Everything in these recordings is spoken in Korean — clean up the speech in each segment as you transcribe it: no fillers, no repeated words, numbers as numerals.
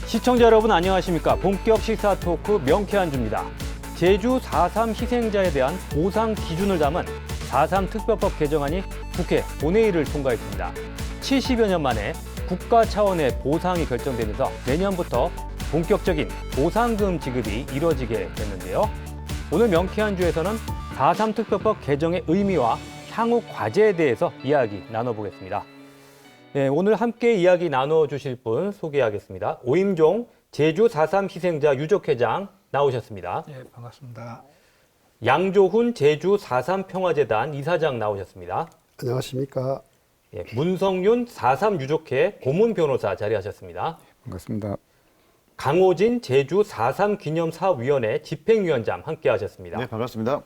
시청자 여러분 안녕하십니까. 본격 시사 토크 명쾌한 주입니다. 제주 4.3 희생자에 대한 보상 기준을 담은 4.3 특별법 개정안이 국회 본회의를 통과했습니다. 70여 년 만에 국가 차원의 보상이 결정되면서 내년부터 본격적인 보상금 지급이 이뤄지게 됐는데요. 오늘 명쾌한 주에서는 4.3 특별법 개정의 의미와 향후 과제에 대해서 이야기 나눠보겠습니다. 네, 오늘 함께 이야기 나눠주실 분 소개하겠습니다. 오임종 제주 4.3 희생자 유족회장 나오셨습니다. 네, 반갑습니다. 양조훈 제주 4.3 평화재단 이사장 나오셨습니다. 안녕하십니까. 예, 문성윤 4.3 유족회 고문 변호사 자리하셨습니다. 반갑습니다. 강호진 제주 4.3 기념사업위원회 집행위원장 함께 하셨습니다. 네, 반갑습니다.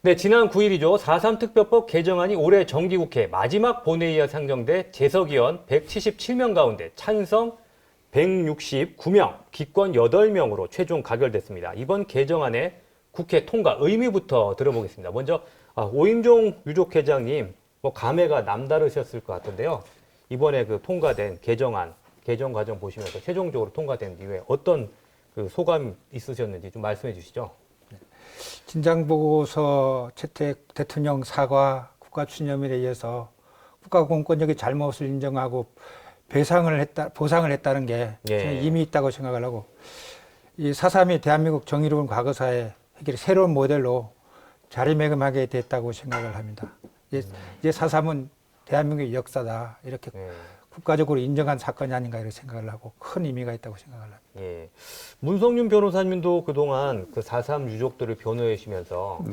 네, 지난 9일이죠. 4.3 특별법 개정안이 올해 정기국회 마지막 본회의에 상정돼 재석위원 177명 가운데 찬성 169명, 기권 8명으로 최종 가결됐습니다. 이번 개정안의 국회 통과 의미부터 들어보겠습니다. 먼저 오임종 유족회장님, 감회가 남다르셨을 것 같은데요. 이번에 그 통과된 개정안, 개정 과정 보시면서 최종적으로 통과된 이후에 어떤 그 소감 있으셨는지 좀 말씀해 주시죠. 진상보고서 채택 대통령 사과 국가 추념일에 의해서 국가 공권력의 잘못을 인정하고 보상을 했다는 게 저는 의미 있다고 생각을 하고, 이 4.3이 대한민국 정의로운 과거사의 해결의 새로운 모델로 자리매김하게 됐다고 생각을 합니다. 이제 4.3은 대한민국의 역사다, 이렇게 국가적으로 인정한 사건이 아닌가 이렇게 생각을 하고 큰 의미가 있다고 생각을 합니다. 예. 문성윤 변호사님도 그동안 그 4.3 유족들을 변호해주시면서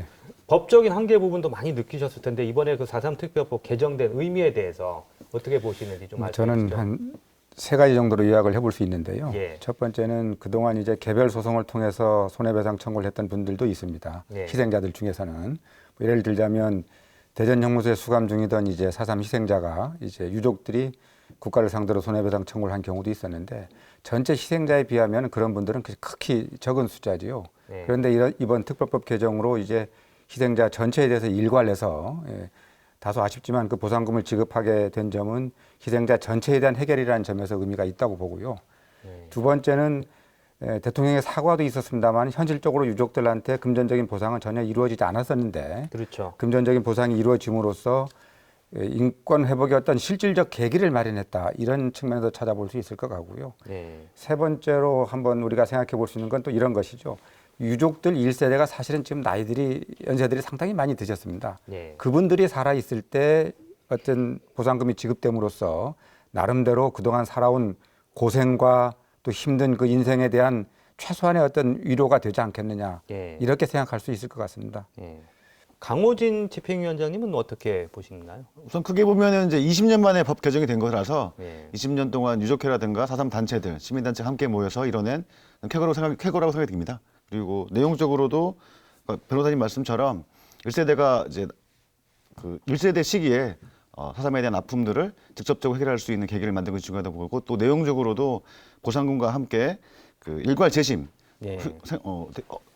법적인 한계 부분도 많이 느끼셨을 텐데 이번에 그 4.3 특별법 개정된 의미에 대해서 어떻게 보시는지 좀 말씀해 주시죠. 저는 한 세 가지 정도로 요약을 해볼 수 있는데요. 예. 첫 번째는 그동안 이제 개별 소송을 통해서 손해배상 청구를 했던 분들도 있습니다. 예. 희생자들 중에서는 예를 들자면 대전 형무소에 수감 중이던 이제 4.3 희생자가 이제 유족들이 국가를 상대로 손해배상 청구를 한 경우도 있었는데 전체 희생자에 비하면 그런 분들은 극히 적은 숫자지요. 예. 그런데 이번 특별법 개정으로 이제 희생자 전체에 대해서 일괄해서 다소 아쉽지만 그 보상금을 지급하게 된 점은 희생자 전체에 대한 해결이라는 점에서 의미가 있다고 보고요. 두 번째는 대통령의 사과도 있었습니다만 현실적으로 유족들한테 금전적인 보상은 전혀 이루어지지 않았었는데 그렇죠. 금전적인 보상이 이루어짐으로써 인권 회복의 어떤 실질적 계기를 마련했다, 이런 측면에서 찾아볼 수 있을 것 같고요. 세 번째로 한번 우리가 생각해 볼 수 있는 건 또 이런 것이죠. 유족들 1세대가 사실은 지금 연세들이 상당히 많이 드셨습니다. 그분들이 살아있을 때 어떤 보상금이 지급됨으로써 나름대로 그동안 살아온 고생과 또 힘든 그 인생에 대한 최소한의 어떤 위로가 되지 않겠느냐, 이렇게 생각할 수 있을 것 같습니다. 강호진 집행위원장님은 어떻게 보시나요? 우선 크게 보면은 이제 20년 만에 법 개정이 된 거라서 20년 동안 유족회라든가 4.3 단체들, 시민단체 함께 모여서 이뤄낸 쾌거라고 생각이 듭니다. 그리고 내용적으로도 변호사님 말씀처럼 1세대가 이제 그 1세대 시기에 4.3에 대한 아픔들을 직접적으로 해결할 수 있는 계기를 만드는 것이 중요하다고 보고, 또 내용적으로도 보상금과 함께 그 일괄 재심,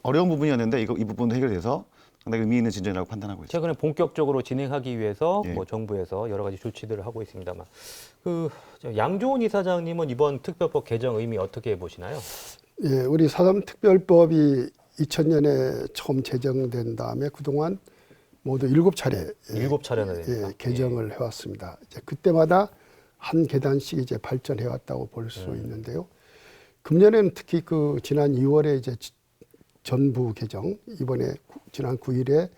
어려운 부분이었는데 이 부분도 해결돼서 상당히 의미 있는 진전이라고 판단하고 있습니다. 최근에 본격적으로 진행하기 위해서 정부에서 여러 가지 조치들을 하고 있습니다만, 양조훈 이사장님은 이번 특별법 개정 의미 어떻게 보시나요? 예, 우리 4.3 특별법이 2000년에 처음 제정된 다음에 그동안 모두 7차례 7차례나 됩니다. 개정을 해왔습니다. 이제 그때마다 한 계단씩 이제 발전해왔다고 볼 수 있는데요. 금년에는 특히 그 지난 2월에 이제 전부 개정, 이번에 지난 9일에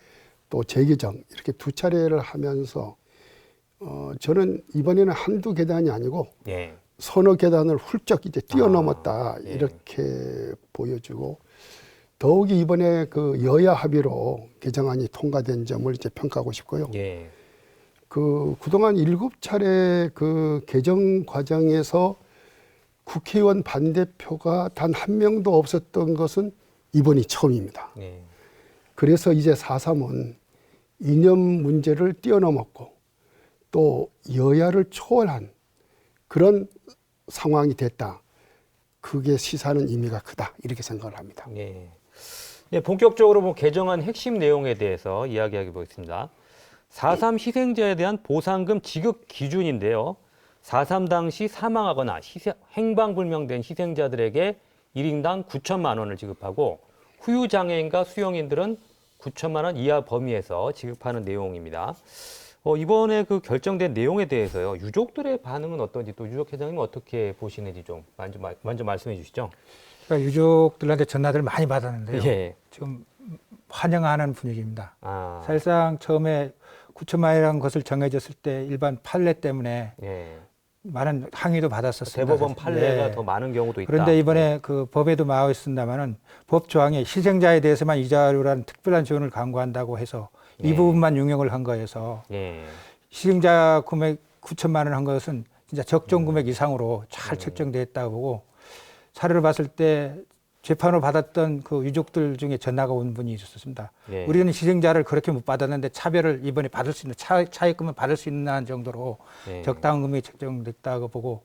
또 재개정, 이렇게 두 차례를 하면서 저는 이번에는 한두 계단이 아니고 서너 계단을 훌쩍 이제 뛰어넘었다, 이렇게 보여주고, 더욱이 이번에 그 여야 합의로 개정안이 통과된 점을 이제 평가하고 싶고요. 그동안 7차례 그 개정 과정에서 국회의원 반대표가 단 한 명도 없었던 것은 이번이 처음입니다. 그래서 이제 4.3은 이념 문제를 뛰어넘었고 또 여야를 초월한 그런 상황이 됐다. 그게 시사하는 의미가 크다, 이렇게 생각을 합니다. 본격적으로 개정안 핵심 내용에 대해서 이야기해 보겠습니다. 4.3 희생자에 대한 보상금 지급 기준인데요. 4.3 당시 사망하거나 행방불명된 희생자들에게 1인당 9천만 원을 지급하고 후유장애인과 수용인들은 9천만 원 이하 범위에서 지급하는 내용입니다. 이번에 그 결정된 내용에 대해서요. 유족들의 반응은 어떤지 또 유족 회장님 어떻게 보시는지 좀 먼저 말씀해 주시죠. 그러니까 유족들한테 전화를 많이 받았는데요. 예. 지금 환영하는 분위기입니다. 아, 사실상 처음에 9천만 원이라는 것을 정해졌을 때 일반 판례 때문에 예. 많은 항의도 받았었습니다. 대법원 판례가 네. 더 많은 경우도 있다. 그런데 이번에 그 법에도 나와 있습니다만은 법 조항에 희생자에 대해서만 이자료라는 특별한 지원을 강구한다고 해서 이 예. 부분만 용역을 한 거여서 예. 희생자 금액 9천만 원 한 것은 진짜 적정 금액 이상으로 잘 책정됐다고 보고 사례를 봤을 때 재판을 받았던 그 유족들 중에 전화가 온 분이 있었습니다. 예. 우리는 희생자를 그렇게 못 받았는데 차별을 이번에 받을 수 있는 차액금을 받을 수 있는 정도로 예. 적당한 금액이 책정됐다고 보고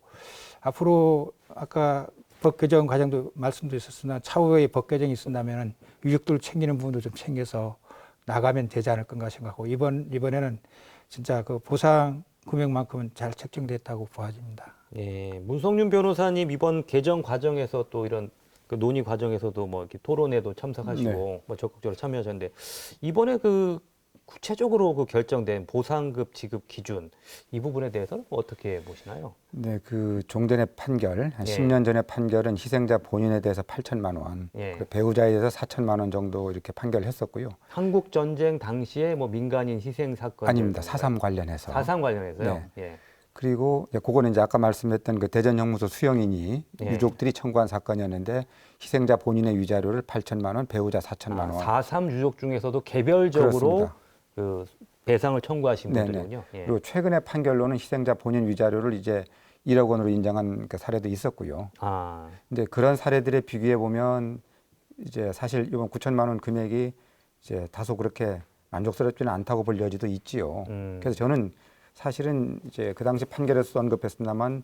앞으로 아까 법 개정 과정도 말씀도 있었으나 차후에 법 개정이 있었다면 유족들을 챙기는 부분도 좀 챙겨서 나가면 되지 않을 건가 생각하고 이번에는 진짜 그 보상 금액만큼은 잘 책정됐다고 보아집니다. 예, 문성윤 변호사님 이번 개정 과정에서 또 이런 그 논의 과정에서도 뭐 이렇게 토론에도 참석하시고 네. 뭐 적극적으로 참여하셨는데 이번에 그 구체적으로 그 결정된 보상급 지급 기준 이 부분에 대해서는 어떻게 보시나요? 네, 그 종전의 판결, 한 예. 10년 전의 판결은 희생자 본인에 대해서 8천만 원, 예. 그리고 배우자에 대해서 4천만 원 정도 이렇게 판결했었고요. 한국 전쟁 당시에 뭐 민간인 희생 사건 아닙니다. 4.3 관련해서. 4.3 관련해서요. 네. 예. 그리고 이제 그거는 이제 아까 말씀했던 그 대전형무소 수용인이 예. 유족들이 청구한 사건이었는데 희생자 본인의 위자료를 8천만 원, 배우자 4천만 원. 4.3 유족 중에서도 개별적으로 그렇습니다. 그 배상을 청구하신 네네. 분들군요. 예. 그리고 최근의 판결로는 희생자 본인 위자료를 이제 1억 원으로 인정한 그 사례도 있었고요. 아, 근데 그런 사례들에 비교해 보면 이제 사실 이번 9천만 원 금액이 이제 다소 그렇게 만족스럽지는 않다고 볼 여지도 있지요. 그래서 저는 사실은 이제 그 당시 판결에서 언급했습니다만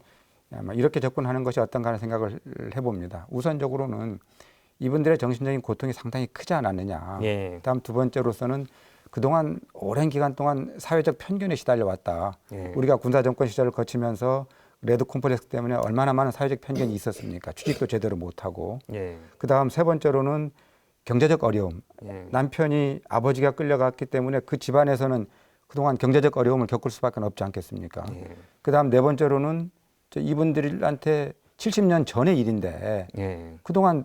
아마 이렇게 접근하는 것이 어떤가 하는 생각을 해봅니다. 우선적으로는 이분들의 정신적인 고통이 상당히 크지 않았느냐. 예. 다음 두 번째로서는 그동안 오랜 기간 동안 사회적 편견에 시달려 왔다. 예. 우리가 군사정권 시절을 거치면서 레드 콤플렉스 때문에 얼마나 많은 사회적 편견이 있었습니까? 취직도 제대로 못하고. 예. 그다음 세 번째로는 경제적 어려움. 예. 남편이 아버지가 끌려갔기 때문에 그 집안에서는 그동안 경제적 어려움을 겪을 수밖에 없지 않겠습니까? 예. 그다음 네 번째로는 이분들한테 70년 전의 일인데 예. 그동안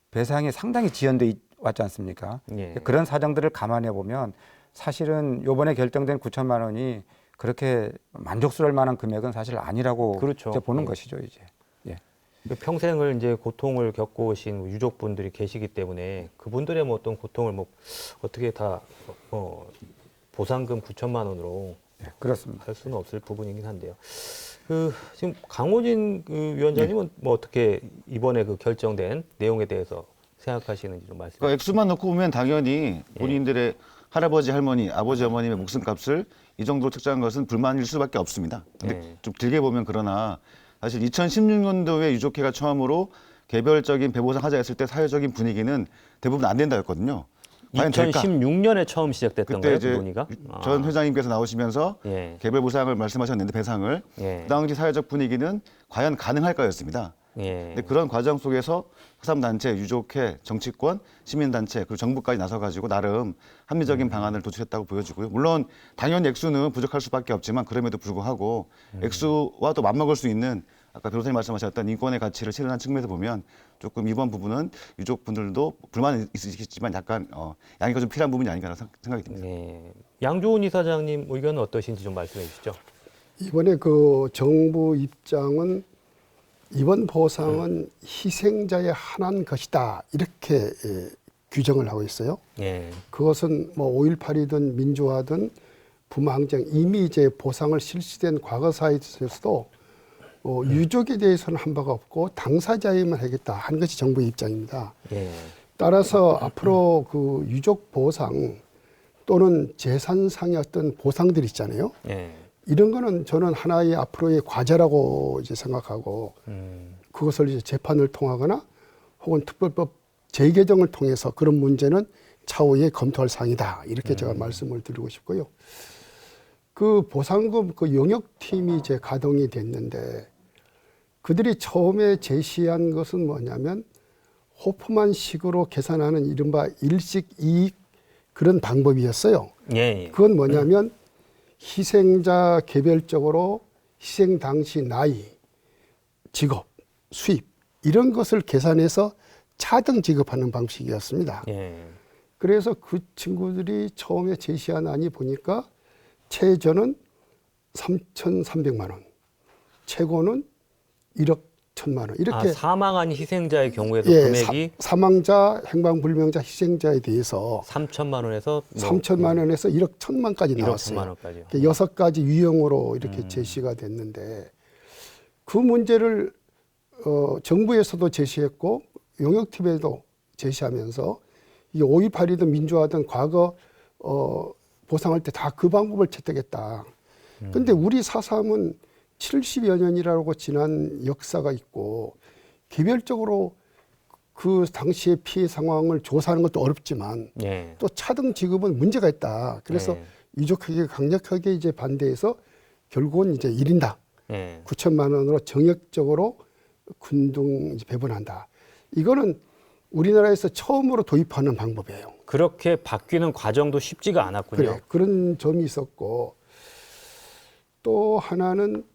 배상이 상당히 지연돼 왔지 않습니까? 예. 그런 사정들을 감안해 보면 사실은 이번에 결정된 9천만 원이 그렇게 만족스러울 만한 금액은 사실 아니라고 그렇죠. 이제 보는 예. 것이죠, 이제. 예. 평생을 이제 고통을 겪어오신 유족분들이 계시기 때문에 그분들의 뭐 어떤 고통을 뭐 어떻게 다 보상금 9천만 원으로 예, 그렇습니다. 할 수는 없을 부분이긴 한데요. 그 지금 강호진 그 위원장님은 뭐 어떻게 이번에 그 결정된 내용에 대해서 생각하시는지 좀 말씀해 그러니까 주시죠. 액수만 놓고 보면 당연히 본인들의 할아버지, 할머니, 아버지, 어머님의 목숨값을 이 정도로 책정한 것은 불만일 수밖에 없습니다. 근데 네. 좀 길게 보면 그러나 사실 2016년도에 유족회가 처음으로 개별적인 배보상 하자 했을 때 사회적인 분위기는 대부분 안 된다였거든요. 과연 될까? 2016년에 처음 시작됐던 그때 거예요, 이제 논의가? 전 회장님께서 나오시면서 예. 개별 보상을 말씀하셨는데 배상을 예. 그 당시 사회적 분위기는 과연 가능할까였습니다. 예. 근데 그런 과정 속에서 사삼단체, 유족회, 정치권, 시민단체 그리고 정부까지 나서가지고 나름 합리적인 방안을 도출했다고 보여지고요. 물론 당연히 액수는 부족할 수밖에 없지만 그럼에도 불구하고 액수와 또 맞먹을 수 있는 아까 변호사님 말씀하셨던 인권의 가치를 실현한 측면에서 보면 조금 이번 부분은 유족분들도 불만이 있으시겠지만 약간 양해가 좀 필요한 부분이 아닌가 생각이 듭니다. 예. 양조은 이사장님 의견은 어떠신지 좀 말씀해 주시죠. 이번에 그 정부 입장은 이번 보상은 희생자에 한한 것이다 이렇게 규정을 하고 있어요. 예. 그것은 뭐 5.18이든 민주화든 부마항쟁 이미 이제 보상을 실시된 과거사에 있어서도 유족에 대해서는 한 바가 없고 당사자에만 하겠다 한 것이 정부의 입장입니다. 예. 따라서 앞으로 그 유족 보상 또는 재산상의 어떤 보상들 있잖아요. 예. 이런 거는 저는 하나의 앞으로의 과제라고 이제 생각하고 그것을 이제 재판을 통하거나 혹은 특별법 재개정을 통해서 그런 문제는 차후에 검토할 사항이다. 이렇게 제가 말씀을 드리고 싶고요. 그 보상금 그 용역팀이 이제 가동이 됐는데 그들이 처음에 제시한 것은 뭐냐면 호프만식으로 계산하는 이른바 일식이익 그런 방법이었어요. 예. 그건 뭐냐면 희생자 개별적으로 희생 당시 나이, 직업, 수입 이런 것을 계산해서 차등 지급하는 방식이었습니다. 예. 그래서 그 친구들이 처음에 제시한 안이 보니까 최저는 3,300만 원, 최고는 1억 1천만 원 이렇게 사망한 희생자의 경우에도 예, 금액이 사망자, 행방불명자, 희생자에 대해서 3천만 원에서 3천만 원에서 1억 1천만까지 1억 나왔어요. 1천만 원까지요. 6가지 유형으로 이렇게 제시가 됐는데 그 문제를 정부에서도 제시했고 용역팀에도 제시하면서 이 5.18이든 민주화든 과거 보상할 때 다 그 방법을 채택했다. 근데 우리 4.3은 70여 년이라고 지난 역사가 있고 개별적으로 그 당시의 피해 상황을 조사하는 것도 어렵지만 예. 또 차등 지급은 문제가 있다. 그래서 예. 유족에게 강력하게 이제 반대해서 결국은 이제 1인당 예. 9천만 원으로 정액적으로 군등 이제 배분한다. 이거는 우리나라에서 처음으로 도입하는 방법이에요. 그렇게 바뀌는 과정도 쉽지가 않았군요. 그래, 그런 점이 있었고 또 하나는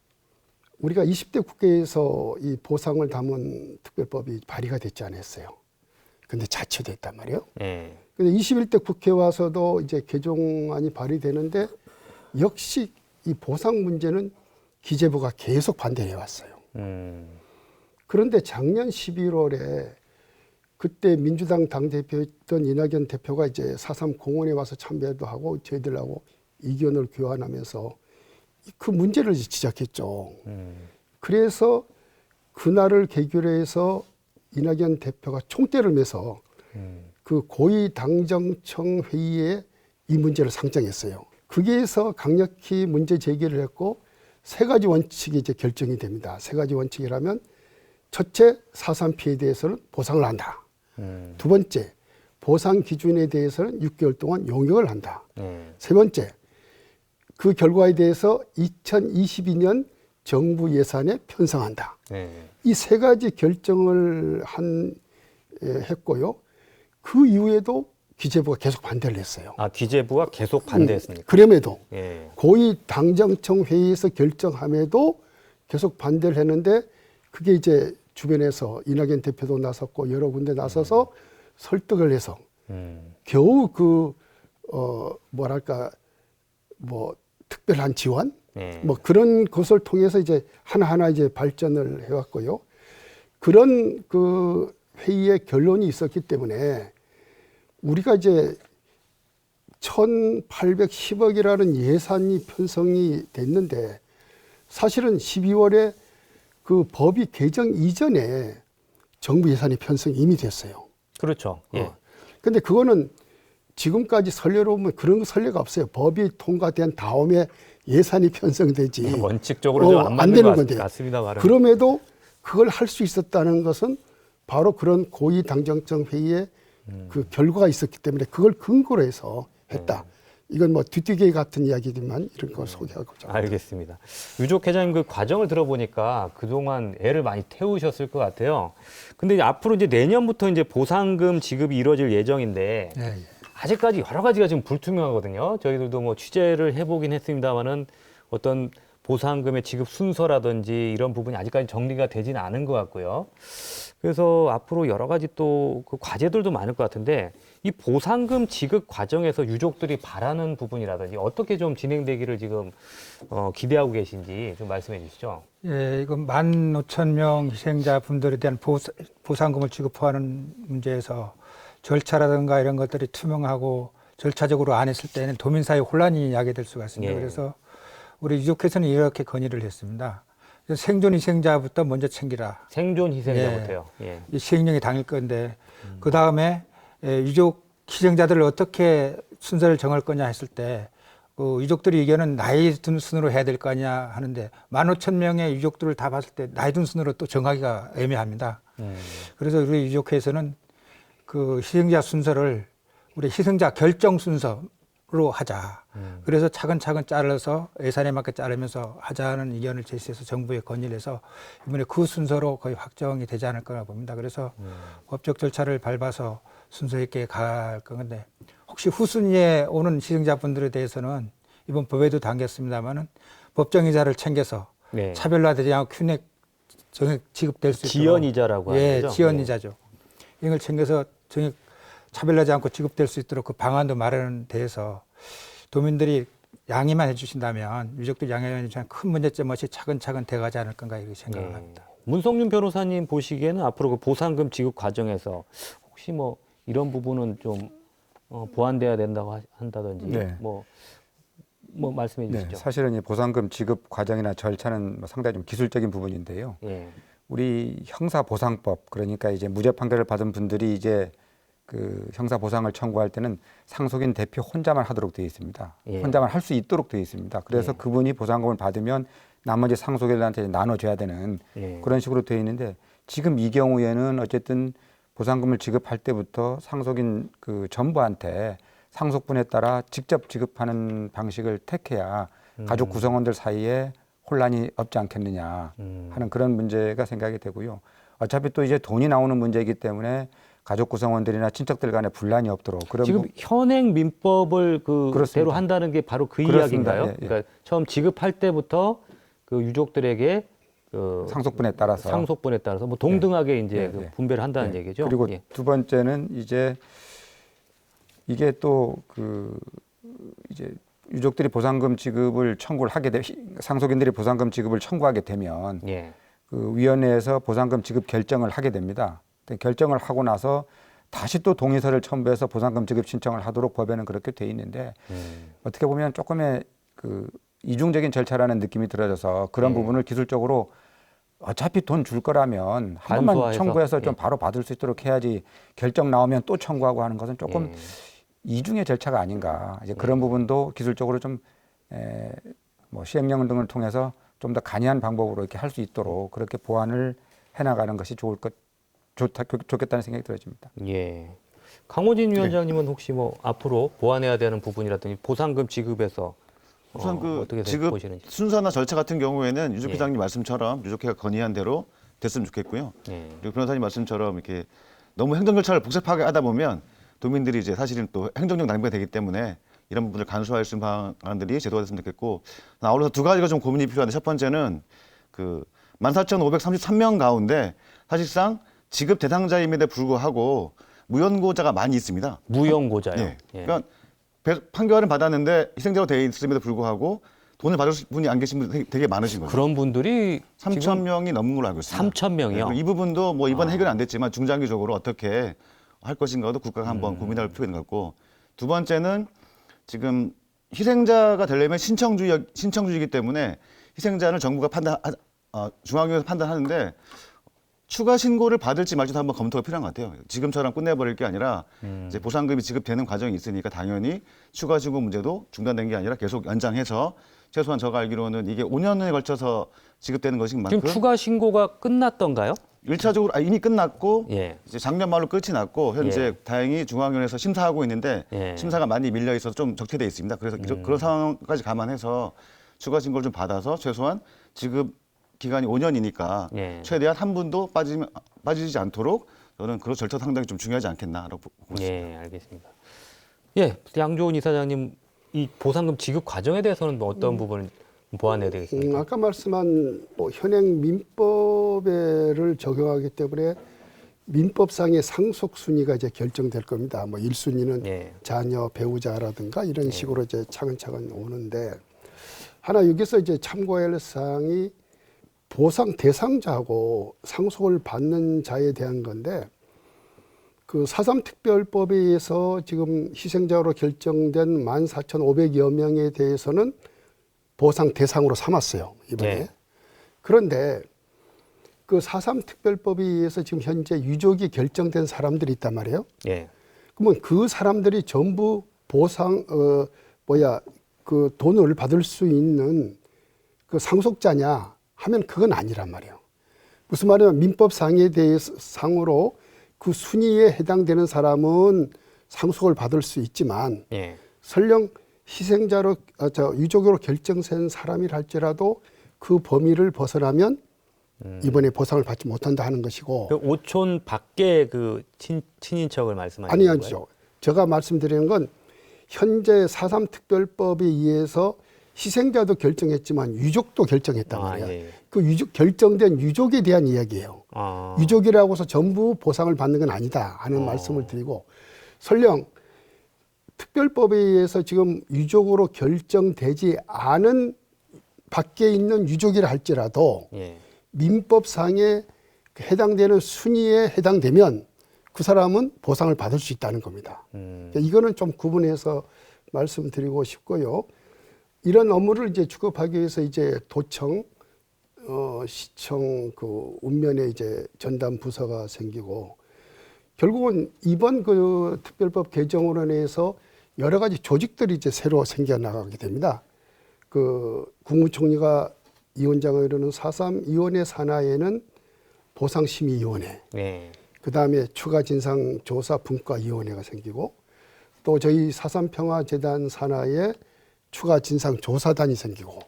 우리가 20대 국회에서 이 보상을 담은 특별법이 발의가 됐지 않았어요. 근데 자체됐단 말이에요. 예. 근데 21대 국회 와서도 이제 개정안이 발의되는데 역시 이 보상 문제는 기재부가 계속 반대해 왔어요. 그런데 작년 11월에 그때 민주당 당대표였던 이낙연 대표가 이제 4.3 공원에 와서 참배도 하고 저희들하고 의견을 교환하면서 그 문제를 지적했죠. 그래서 그날을 계기로 해서 이낙연 대표가 총대를 매서 그 고위당정청 회의에 이 문제를 상정했어요. 거기에서 강력히 문제 제기를 했고 3가지 원칙이 이제 결정이 됩니다. 3가지 원칙이라면 첫째, 4.3 피해에 대해서는 보상을 한다. 두 번째, 보상 기준에 대해서는 6개월 동안 용역을 한다. 세 번째, 그 결과에 대해서 2022년 정부 예산에 편성한다. 이 3가지 결정을 했고요. 그 이후에도 기재부가 계속 반대를 했어요. 아, 기재부가 계속 반대했습니까? 그럼에도 예. 고위 당정청 회의에서 결정함에도 계속 반대를 했는데 그게 이제 주변에서 이낙연 대표도 나섰고 여러 군데 나서서 설득을 해서 겨우 뭐랄까 특별한 지원 예. 뭐 그런 것을 통해서 이제 하나하나 이제 발전을 해왔고요. 그런 그 회의의 결론이 있었기 때문에 우리가 이제 1,810억이라는 예산이 편성이 됐는데 사실은 12월에 그 법이 개정 이전에 정부 예산이 편성이 이미 됐어요. 그렇죠. 예. 근데 그거는 지금까지 선례로 보면 그런 선례가 없어요. 법이 통과된 다음에 예산이 편성되지. 원칙적으로 좀 안 맞는 것 같습니다. 말은. 그럼에도 그걸 할 수 있었다는 것은 바로 그런 고위 당정청 회의에 그 결과가 있었기 때문에 그걸 근거로 해서 했다. 이건 뭐 뒤뛰기 같은 이야기지만 이런 걸 소개하고자. 알겠습니다. 유족 회장님 그 과정을 들어보니까 그동안 애를 많이 태우셨을 것 같아요. 근데 이제 앞으로 이제 내년부터 이제 보상금 지급이 이루어질 예정인데 예. 아직까지 여러 가지가 지금 불투명하거든요. 저희들도 뭐 취재를 해보긴 했습니다만은 어떤 보상금의 지급 순서라든지 이런 부분이 아직까지 정리가 되지는 않은 것 같고요. 그래서 앞으로 여러 가지 또 그 과제들도 많을 것 같은데 이 보상금 지급 과정에서 유족들이 바라는 부분이라든지 어떻게 좀 진행되기를 지금 기대하고 계신지 좀 말씀해 주시죠. 예, 이건 15,000명 희생자분들에 대한 보상금을 지급하는 문제에서 절차라든가 이런 것들이 투명하고 절차적으로 안 했을 때는 도민사회 혼란이 야기될 수가 있습니다. 예. 그래서 우리 유족회에서는 이렇게 건의를 했습니다. 생존 희생자부터 먼저 챙기라. 생존 희생자부터요. 예. 이 시행령이 당일 건데 그 다음에 유족 희생자들을 어떻게 순서를 정할 거냐 했을 때 그 유족들의 의견은 나이 든 순으로 해야 될 거 아니냐 하는데 15,000명의 유족들을 다 봤을 때 나이 든 순으로 또 정하기가 애매합니다. 그래서 우리 유족회에서는 그 희생자 순서를 우리 희생자 결정 순서로 하자. 그래서 차근차근 잘라서 예산에 맞게 자르면서 하자는 의견을 제시해서 정부에 건의를 해서 이번에 그 순서로 거의 확정이 되지 않을 거라 봅니다. 그래서 법적 절차를 밟아서 순서 있게 갈 건데 혹시 후순위에 오는 희생자분들에 대해서는 이번 법에도 담겼습니다마는 법정이자를 챙겨서 네. 차별화되지 않고 정액 지급될 수 있도록 지연이자라고 하는 예, 거죠? 지연이자죠. 이걸 챙겨서 정액 차별하지 않고 지급될 수 있도록 그 방안도 마련돼서 도민들이 양해만 해주신다면 유족들 양해만 해주시면 큰 문제점 없이 차근차근 돼가지 않을 건가 이렇게 생각을 네. 합니다. 문성윤 변호사님 보시기에는 앞으로 그 보상금 지급 과정에서 혹시 뭐 이런 부분은 좀 보완돼야 된다고 한다든지 네. 뭐 말씀해 네, 주시죠. 사실은 이 보상금 지급 과정이나 절차는 뭐 상당히 좀 기술적인 부분인데요. 예. 우리 형사보상법, 그러니까 이제 무죄 판결을 받은 분들이 이제 그 형사보상을 청구할 때는 상속인 대표 혼자만 하도록 되어 있습니다. 예. 혼자만 할 수 있도록 되어 있습니다. 그래서 예. 그분이 보상금을 받으면 나머지 상속인들한테 나눠줘야 되는 예. 그런 식으로 되어 있는데 지금 이 경우에는 어쨌든 보상금을 지급할 때부터 상속인 그 전부한테 상속분에 따라 직접 지급하는 방식을 택해야 가족 구성원들 사이에 혼란이 없지 않겠느냐 하는 그런 문제가 생각이 되고요. 어차피 또 이제 돈이 나오는 문제이기 때문에 가족 구성원들이나 친척들 간에 분란이 없도록 그런 지금 현행 민법을 그대로 그렇습니다. 한다는 게 바로 그 그렇습니다. 이야기인가요? 예, 예. 그러니까 처음 지급할 때부터 그 유족들에게 그 상속분에 따라서 상속분에 따라서 뭐 동등하게 이제 예, 그 예. 분배를 한다는 예. 얘기죠. 그리고 예. 두 번째는 이제 이게 또 그 이제 유족들이 보상금 지급을 청구를 하게 되 상속인들이 보상금 지급을 청구하게 되면 예. 그 위원회에서 보상금 지급 결정을 하게 됩니다. 결정을 하고 나서 다시 또 동의서를 첨부해서 보상금 지급 신청을 하도록 법에는 그렇게 돼 있는데 어떻게 보면 조금의 그 이중적인 절차라는 느낌이 들어져서 그런 부분을 기술적으로 어차피 돈 줄 거라면 한 번만 간소화해서. 청구해서 좀 예. 바로 받을 수 있도록 해야지 결정 나오면 또 청구하고 하는 것은 조금 이중의 절차가 아닌가. 이제 그런 부분도 기술적으로 좀 뭐 시행령 등을 통해서 좀 더 간이한 방법으로 이렇게 할 수 있도록 그렇게 보완을 해나가는 것이 좋겠다는 생각이 들어집니다. 예. 강호진 위원장님은 혹시 뭐 앞으로 보완해야 되는 부분이라든지 보상금 지급에서 우선 그 어떻게 지급 보시는지. 순서나 절차 같은 경우에는 예. 유족회장님 말씀처럼 유족회가 건의한 대로 됐으면 좋겠고요. 예. 그리고 변호사님 말씀처럼 이렇게 너무 행정 절차를 복잡하게 하다 보면 도민들이 이제 사실은 또 행정적 낭비가 되기 때문에 이런 부분을 간소화할 수 있는 방안들이 제도가 됐으면 좋겠고 아울러서 두 가지가 좀 고민이 필요한데 첫 번째는 그 14,533명 가운데 사실상 지급 대상자임에도 불구하고 무연고자가 많이 있습니다. 무연고자요. 예. 예. 그러니까 판결은 받았는데 희생자로 되어 있음에도 불구하고 돈을 받을 분이 안 계신 분이 되게 많으신 거죠. 그런 분들이 3천 명이 넘는 걸로 알고 있습니다. 3천 명이요. 이 부분도 뭐 이번 해결은 안 됐지만 중장기적으로 어떻게 할 것인가도 국가가 한번 고민할 필요가 있는 것 같고 두 번째는 지금 희생자가 되려면 신청주의이기 때문에 희생자는 정부가 중앙위에서 판단하는데 추가 신고를 받을지 말지도 한번 검토가 필요한 것 같아요. 지금처럼 끝내버릴 게 아니라 이제 보상금이 지급되는 과정이 있으니까 당연히 추가 신고 문제도 중단된 게 아니라 계속 연장해서 최소한 제가 알기로는 이게 5년에 걸쳐서 지급되는 것인 만큼 지금 추가 신고가 끝났던가요? 1차적으로 이미 끝났고 예. 이제 작년 말로 끝이 났고 현재 다행히 중앙위원회에서 심사하고 있는데 예. 심사가 많이 밀려 있어서 좀 적체돼 있습니다. 그래서 그런 상황까지 감안해서 추가 신고를 좀 받아서 최소한 지급 기간이 5년이니까 예. 최대한 한 분도 빠지지 않도록 저는 그런 절차 상당히 좀 중요하지 않겠나라고 보고 있습니다. 예, 알겠습니다. 예, 양조은 이사장님 이 보상금 지급 과정에 대해서는 뭐 어떤 부분을 보완해야 되겠습니까? 아까 말씀한 뭐 현행 민법을 적용하기 때문에 민법상의 상속 순위가 이제 결정될 겁니다. 뭐 1순위는 예. 자녀, 배우자라든가 이런 식으로 이제 차근차근 오는데 하나 여기서 이제 참고할 사항이 보상 대상자하고 상속을 받는 자에 대한 건데 그 4.3 특별법에 의해서 지금 희생자로 결정된 14,500여 명에 대해서는 보상 대상으로 삼았어요, 이번에. 네. 그런데 그 4.3 특별법에 의해서 지금 현재 유족이 결정된 사람들이 있단 말이에요. 예. 그러면 그 사람들이 전부 보상, 그 돈을 받을 수 있는 그 상속자냐 하면 그건 아니란 말이에요. 무슨 말이냐면 민법상에 대해서 상으로 그 순위에 해당되는 사람은 상속을 받을 수 있지만 예. 설령 희생자로 유족으로 결정된 사람이라 할지라도 그 범위를 벗어나면 이번에 보상을 받지 못한다 하는 것이고. 그 오촌 밖에 그 친인척을 말씀하시는 거예요? 아니죠. 제가 말씀드리는 건 현재 4.3 특별법에 의해서 희생자도 결정했지만 유족도 결정했단 말이에요. 예. 그 결정된 유족에 대한 이야기예요. 유족이라고 해서 전부 보상을 받는 건 아니다 하는 말씀을 드리고, 설령 특별법에 의해서 지금 유족으로 결정되지 않은 밖에 있는 유족이라 할지라도 예. 민법상에 해당되는 순위에 해당되면 그 사람은 보상을 받을 수 있다는 겁니다. 이거는 좀 구분해서 말씀드리고 싶고요. 이런 업무를 이제 주급하기 위해서 이제 도청, 시청 그 읍면에 이제 전담 부서가 생기고, 결국은 이번 그 특별법 개정으로 인해서 여러 가지 조직들이 이제 새로 생겨나가게 됩니다. 그 국무총리가 위원장을 이루는 4.3 위원회 산하에는 보상심의위원회, 네. 그 다음에 추가진상조사분과위원회가 생기고, 또 저희 4.3 평화재단 산하에 추가진상조사단이 생기고,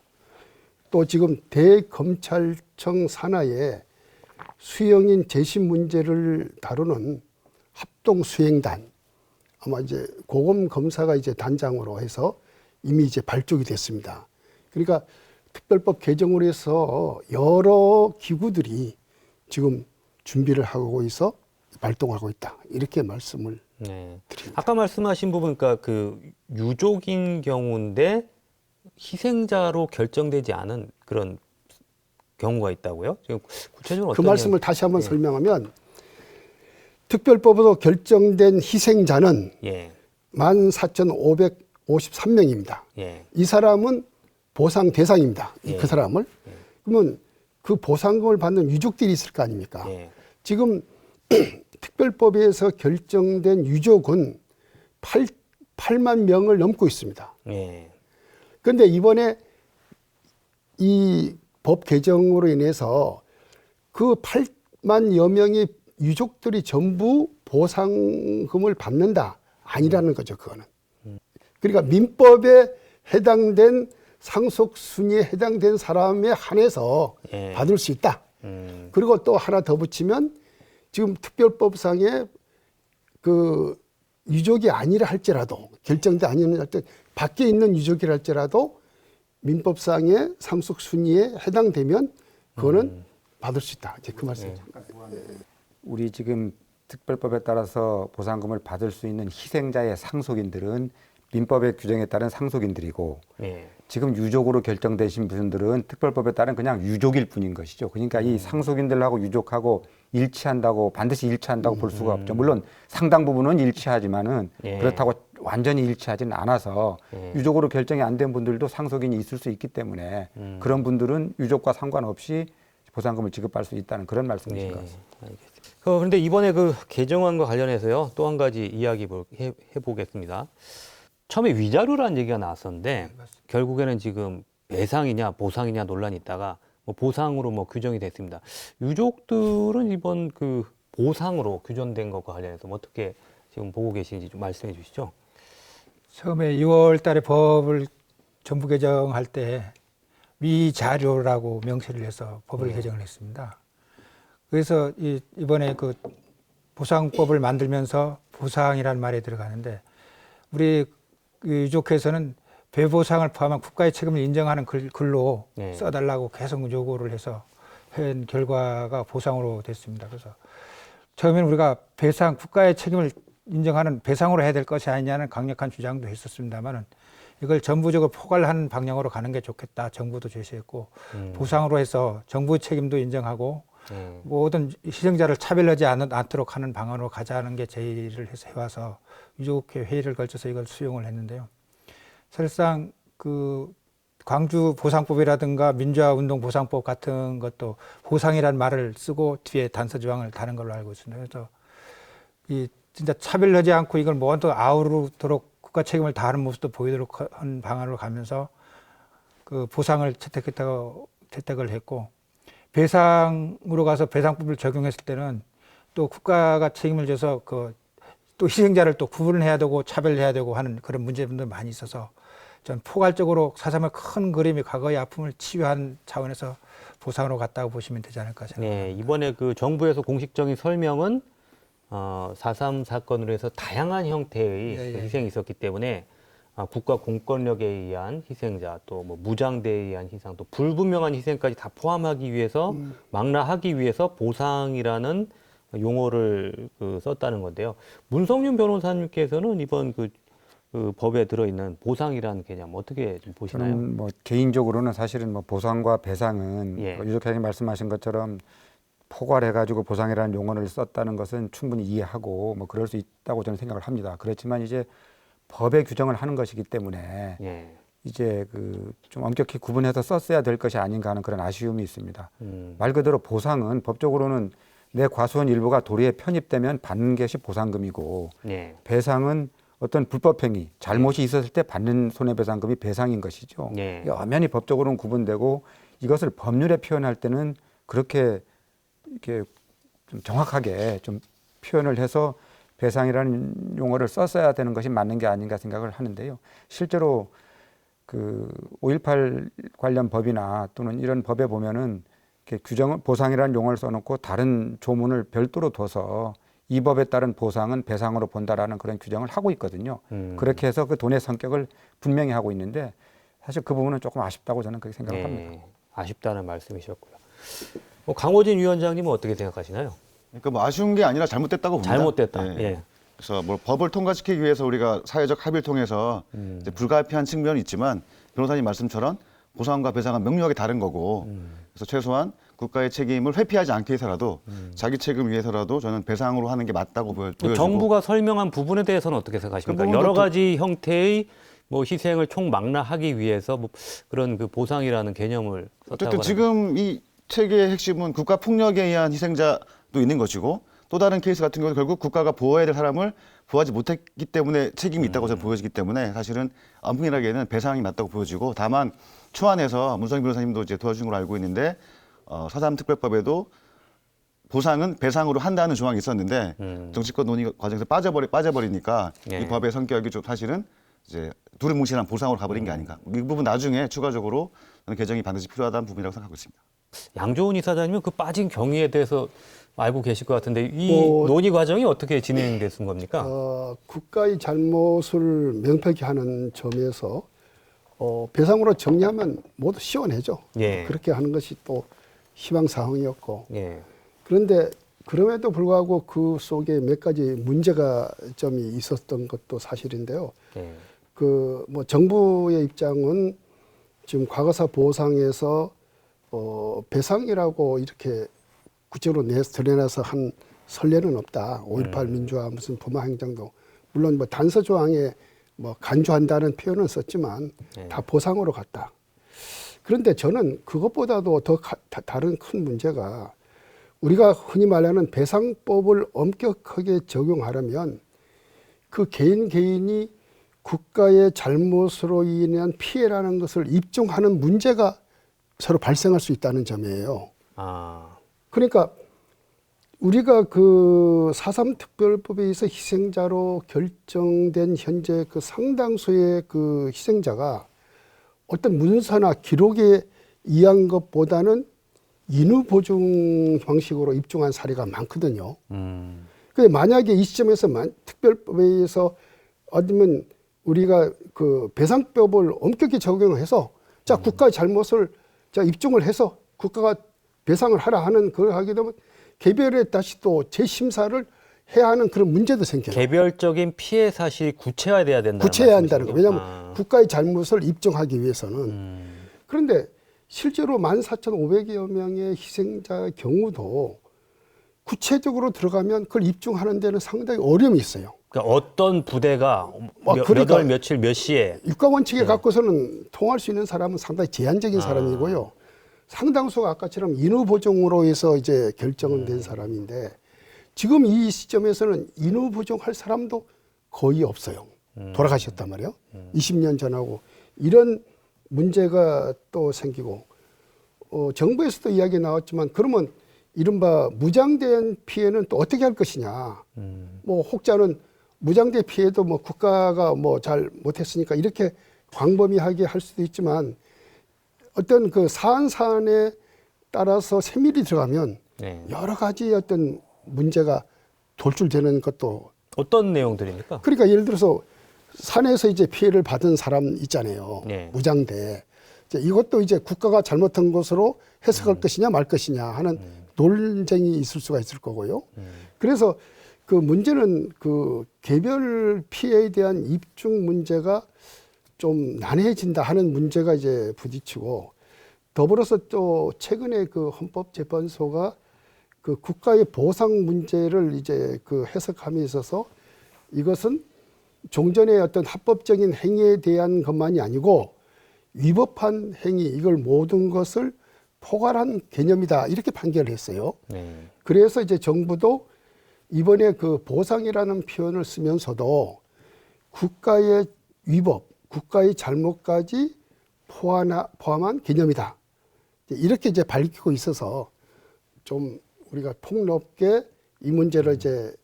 또 지금 대검찰청 산하에 수용인 재심 문제를 다루는 합동수행단, 아마 이제 고검 검사가 이제 단장으로 해서 이미 이제 발족이 됐습니다. 그러니까 특별법 개정으로 해서 여러 기구들이 지금 준비를 하고 있어 발동하고 있다. 이렇게 말씀을 네. 드립니다. 아까 말씀하신 부분, 그러니까 그 유족인 경우인데 희생자로 결정되지 않은 그런 경우가 있다고요? 지금 구체적으로 그 어떤 말씀을 다시 한번 설명하면, 특별법으로 결정된 희생자는 예. 14,553명입니다. 예. 이 사람은 보상 대상입니다. 예. 그 사람을. 그러면 그 보상금을 받는 유족들이 있을 거 아닙니까? 예. 지금 특별법에서 결정된 유족은 8만 명을 넘고 있습니다. 예. 그런데 이번에 이 법 개정으로 인해서 그 8만여 명의 유족들이 전부 보상금을 받는다. 아니라는 거죠, 그거는. 그러니까 민법에 해당된 상속 순위에 해당된 사람에 한해서 예. 받을 수 있다. 그리고 또 하나 더 붙이면, 지금 특별법상에 그 유족이 아니라 할지라도, 결정돼 아니라 할 때 밖에 있는 유족이라 할지라도 민법상의 상속 순위에 해당되면 그거는 받을 수 있다. 이제 그 말씀이죠. 우리 지금 특별법에 따라서 보상금을 받을 수 있는 희생자의 상속인들은 민법의 규정에 따른 상속인들이고, 예. 지금 유족으로 결정되신 분들은 특별법에 따른 그냥 유족일 뿐인 것이죠. 그러니까 이 상속인들하고 유족하고 일치한다고, 반드시 일치한다고 볼 수가 없죠. 물론 상당 부분은 일치하지만은 예. 그렇다고 완전히 일치하지는 않아서 예. 유족으로 결정이 안 된 분들도 상속인이 있을 수 있기 때문에 그런 분들은 유족과 상관없이 보상금을 지급할 수 있다는 그런 말씀이신 것 같습니다. 알겠습니다. 그런데 이번에 그 개정안과 관련해서요, 또 한 가지 이야기 해보겠습니다. 처음에 위자료라는 얘기가 나왔었는데, 결국에는 지금 배상이냐 보상이냐 논란이 있다가 뭐 보상으로 뭐 규정이 됐습니다. 유족들은 이번 그 보상으로 규정된 것과 관련해서 뭐 어떻게 지금 보고 계신지 좀 말씀해 주시죠. 처음에 6월 달에 법을 정부 개정할 때 위자료라고 명시를 해서 법을 개정을 했습니다. 그래서 이번에 그 보상법을 만들면서 보상이라는 말이 들어가는데, 우리 유족회에서는 배보상을 포함한 국가의 책임을 인정하는 글로 네. 써달라고 계속 요구를 해서 한 결과가 보상으로 됐습니다. 그래서 처음에는 우리가 배상, 국가의 책임을 인정하는 배상으로 해야 될 것이 아니냐는 강력한 주장도 했었습니다만은, 이걸 전부적으로 포괄하는 방향으로 가는 게 좋겠다. 정부도 제시했고, 보상으로 해서 정부 책임도 인정하고 모든 희생자를 차별하지 않도록 하는 방안으로 가자는 게 제의를 해서 해와서 유족회 회의를 걸쳐서 이걸 수용을 했는데요. 사실상 그 광주 보상법이라든가 민주화운동 보상법 같은 것도 보상이라는 말을 쓰고 뒤에 단서 조항을 다른 걸로 알고 있습니다. 그래서 이 진짜 차별하지 않고 이걸 뭐또 아우르도록 국가 책임을 다하는 모습도 보이도록 한 방안으로 가면서 그 보상을 채택을 했고, 배상으로 가서 배상법을 적용했을 때는 또 국가가 책임을 져서 그 또 희생자를 또 구분해야 되고 차별해야 되고 하는 그런 문제들도 많이 있어서 좀 포괄적으로 4.3의 큰 그림이 과거의 아픔을 치유한 차원에서 보상으로 갔다고 보시면 되지 않을까 생각합니다. 네, 이번에 그 정부에서 공식적인 설명은 4.3 사건으로 해서 다양한 형태의 예, 예. 그 희생이 있었기 때문에 국가 공권력에 의한 희생자, 또 뭐 무장대에 의한 희생, 또 불분명한 희생까지 다 포함하기 위해서 망라하기 위해서 보상이라는 용어를 썼다는 건데요. 문성윤 변호사님께서는 이번 그 법에 들어있는 보상이라는 개념 어떻게 좀 보시나요? 저는 뭐 개인적으로는 사실은 뭐 보상과 배상은 예. 유족회장님 말씀하신 것처럼 포괄해가지고 보상이라는 용어를 썼다는 것은 충분히 이해하고 뭐 그럴 수 있다고 저는 생각을 합니다. 그렇지만 이제 법의 규정을 하는 것이기 때문에 예. 이제 그 좀 엄격히 구분해서 썼어야 될 것이 아닌가 하는 그런 아쉬움이 있습니다. 말 그대로 보상은 법적으로는 내 과수원 일부가 도리에 편입되면 받는 것이 보상금이고 예. 배상은 어떤 불법행위, 잘못이 있었을 때 받는 손해배상금이 배상인 것이죠. 예. 이게 엄연히 법적으로는 구분되고 이것을 법률에 표현할 때는 그렇게 이렇게 좀 정확하게 좀 표현을 해서 배상이라는 용어를 썼어야 되는 것이 맞는 게 아닌가 생각을 하는데요. 실제로 그 5.18 관련 법이나 또는 이런 법에 보면은 이렇게 규정 보상이라는 용어를 써놓고 다른 조문을 별도로 둬서 이 법에 따른 보상은 배상으로 본다라는 그런 규정을 하고 있거든요. 그렇게 해서 그 돈의 성격을 분명히 하고 있는데 사실 그 부분은 조금 아쉽다고 저는 그렇게 생각을 합니다. 예. 아쉽다는 말씀이셨고요. 강호진 위원장님은 어떻게 생각하시나요? 그러니까 뭐 아쉬운 게 아니라 잘못됐다고 봅니다. 잘못됐다. 예. 그래서 뭐 법을 통과시키기 위해서 우리가 사회적 합의를 통해서 이제 불가피한 측면이 있지만 변호사님 말씀처럼 보상과 배상은 명료하게 다른 거고 그래서 최소한 국가의 책임을 회피하지 않기 위해서라도 자기 책임을 위해서라도 저는 배상으로 하는 게 맞다고 보여지고 정부가 설명한 부분에 대해서는 어떻게 생각하십니까? 그 부분도 여러 가지 형태의 뭐 희생을 총망라하기 위해서 뭐 그런 그 보상이라는 개념을 썼다고 어쨌든 하는 지금 이 책의 핵심은 국가 폭력에 의한 희생자도 있는 것이고 또 다른 케이스 같은 경우는 결국 국가가 보호해야 될 사람을 보호하지 못했기 때문에 책임이 있다고 저는 보여지기 때문에 사실은 엄밀하게는 배상이 맞다고 보여지고 다만 초안에서 문성인 변호사님도 이제 도와준 걸로 알고 있는데 4.3 특별법에도 보상은 배상으로 한다는 조항이 있었는데 정치권 논의 과정에서 빠져버리니까 예. 이 법의 성격이 좀 사실은 이제 두루뭉실한 보상으로 가버린 게 아닌가. 이 부분 나중에 추가적으로 저는 개정이 반드시 필요하다는 부분이라고 생각하고 있습니다. 양조은 이사장님은 그 빠진 경위에 대해서 알고 계실 것 같은데 이 뭐, 논의 과정이 어떻게 진행됐은 겁니까? 국가의 잘못을 명백히 하는 점에서 배상으로 정리하면 모두 시원해져. 예. 그렇게 하는 것이 또 희망사항이었고. 예. 그런데 그럼에도 불구하고 그 속에 몇 가지 문제가 점이 있었던 것도 사실인데요. 예. 뭐 정부의 입장은 지금 과거사 보상에서 배상이라고 이렇게 구체적으로 드러내서 한 선례는 없다. 5.18 민주화 무슨 부마 행정도 물론 뭐 단서 조항에 뭐 간주한다는 표현은 썼지만 다 보상으로 갔다. 그런데 저는 그것보다도 더 다른 큰 문제가 우리가 흔히 말하는 배상법을 엄격하게 적용하려면 그 개인이 국가의 잘못으로 인한 피해라는 것을 입증하는 문제가 서로 발생할 수 있다는 점이에요. 그러니까 우리가 그 4.3 특별법에 의해서 희생자로 결정된 현재 그 상당수의 그 희생자가 어떤 문서나 기록에 의한 것보다는 인후 보증 방식으로 입증한 사례가 많거든요. 근데 만약에 이 시점에서 특별법에 의해서 아니면 우리가 그 배상법을 엄격히 적용해서 자 국가의 잘못을 자 입증을 해서 국가가 배상을 하라 하는 그걸 하게 되면 개별에 다시 또 재심사를 해야 하는 그런 문제도 생겨요. 개별적인 피해 사실이 구체화돼야 된다는 구체해야 한다는 말씀이시죠? 거예요. 왜냐하면 국가의 잘못을 입증하기 위해서는. 그런데 실제로 14,500여 명의 희생자의 경우도 구체적으로 들어가면 그걸 입증하는 데는 상당히 어려움이 있어요. 그러니까 어떤 부대가 몇 그러니까 월 며칠 몇 시에 육가 원칙에 갖고서는 통할 수 있는 사람은 상당히 제한적인 사람이고요. 상당수가 아까처럼 인후 보정으로 해서 이제 결정된 사람인데 지금 이 시점에서는 인후 보정할 사람도 거의 없어요. 돌아가셨단 말이에요. 20년 전하고 이런 문제가 또 생기고 정부에서도 이야기 나왔지만 그러면 이른바 무장된 피해는 또 어떻게 할 것이냐. 뭐 혹자는 무장대 피해도 뭐 국가가 뭐 잘 못했으니까 이렇게 광범위하게 할 수도 있지만 어떤 그 사안에 따라서 세밀히 들어가면 네. 여러 가지 어떤 문제가 돌출되는 것도 어떤 내용들입니까? 그러니까 예를 들어서 산에서 이제 피해를 받은 사람 있잖아요. 네. 무장대. 이제 이것도 이제 국가가 잘못한 것으로 해석할 것이냐 말 것이냐 하는 논쟁이 있을 수가 있을 거고요. 그래서 그 문제는 그 개별 피해에 대한 입증 문제가 좀 난해해진다 하는 문제가 이제 부딪히고 더불어서 또 최근에 그 헌법재판소가 그 국가의 보상 문제를 이제 그 해석함에 있어서 이것은 종전의 어떤 합법적인 행위에 대한 것만이 아니고 위법한 행위 이걸 모든 것을 포괄한 개념이다 이렇게 판결을 했어요. 네. 그래서 이제 정부도 이번에 그 보상이라는 표현을 쓰면서도 국가의 위법, 국가의 잘못까지 포함한 개념이다. 이렇게 이제 밝히고 있어서 좀 우리가 폭넓게 이 문제를 이제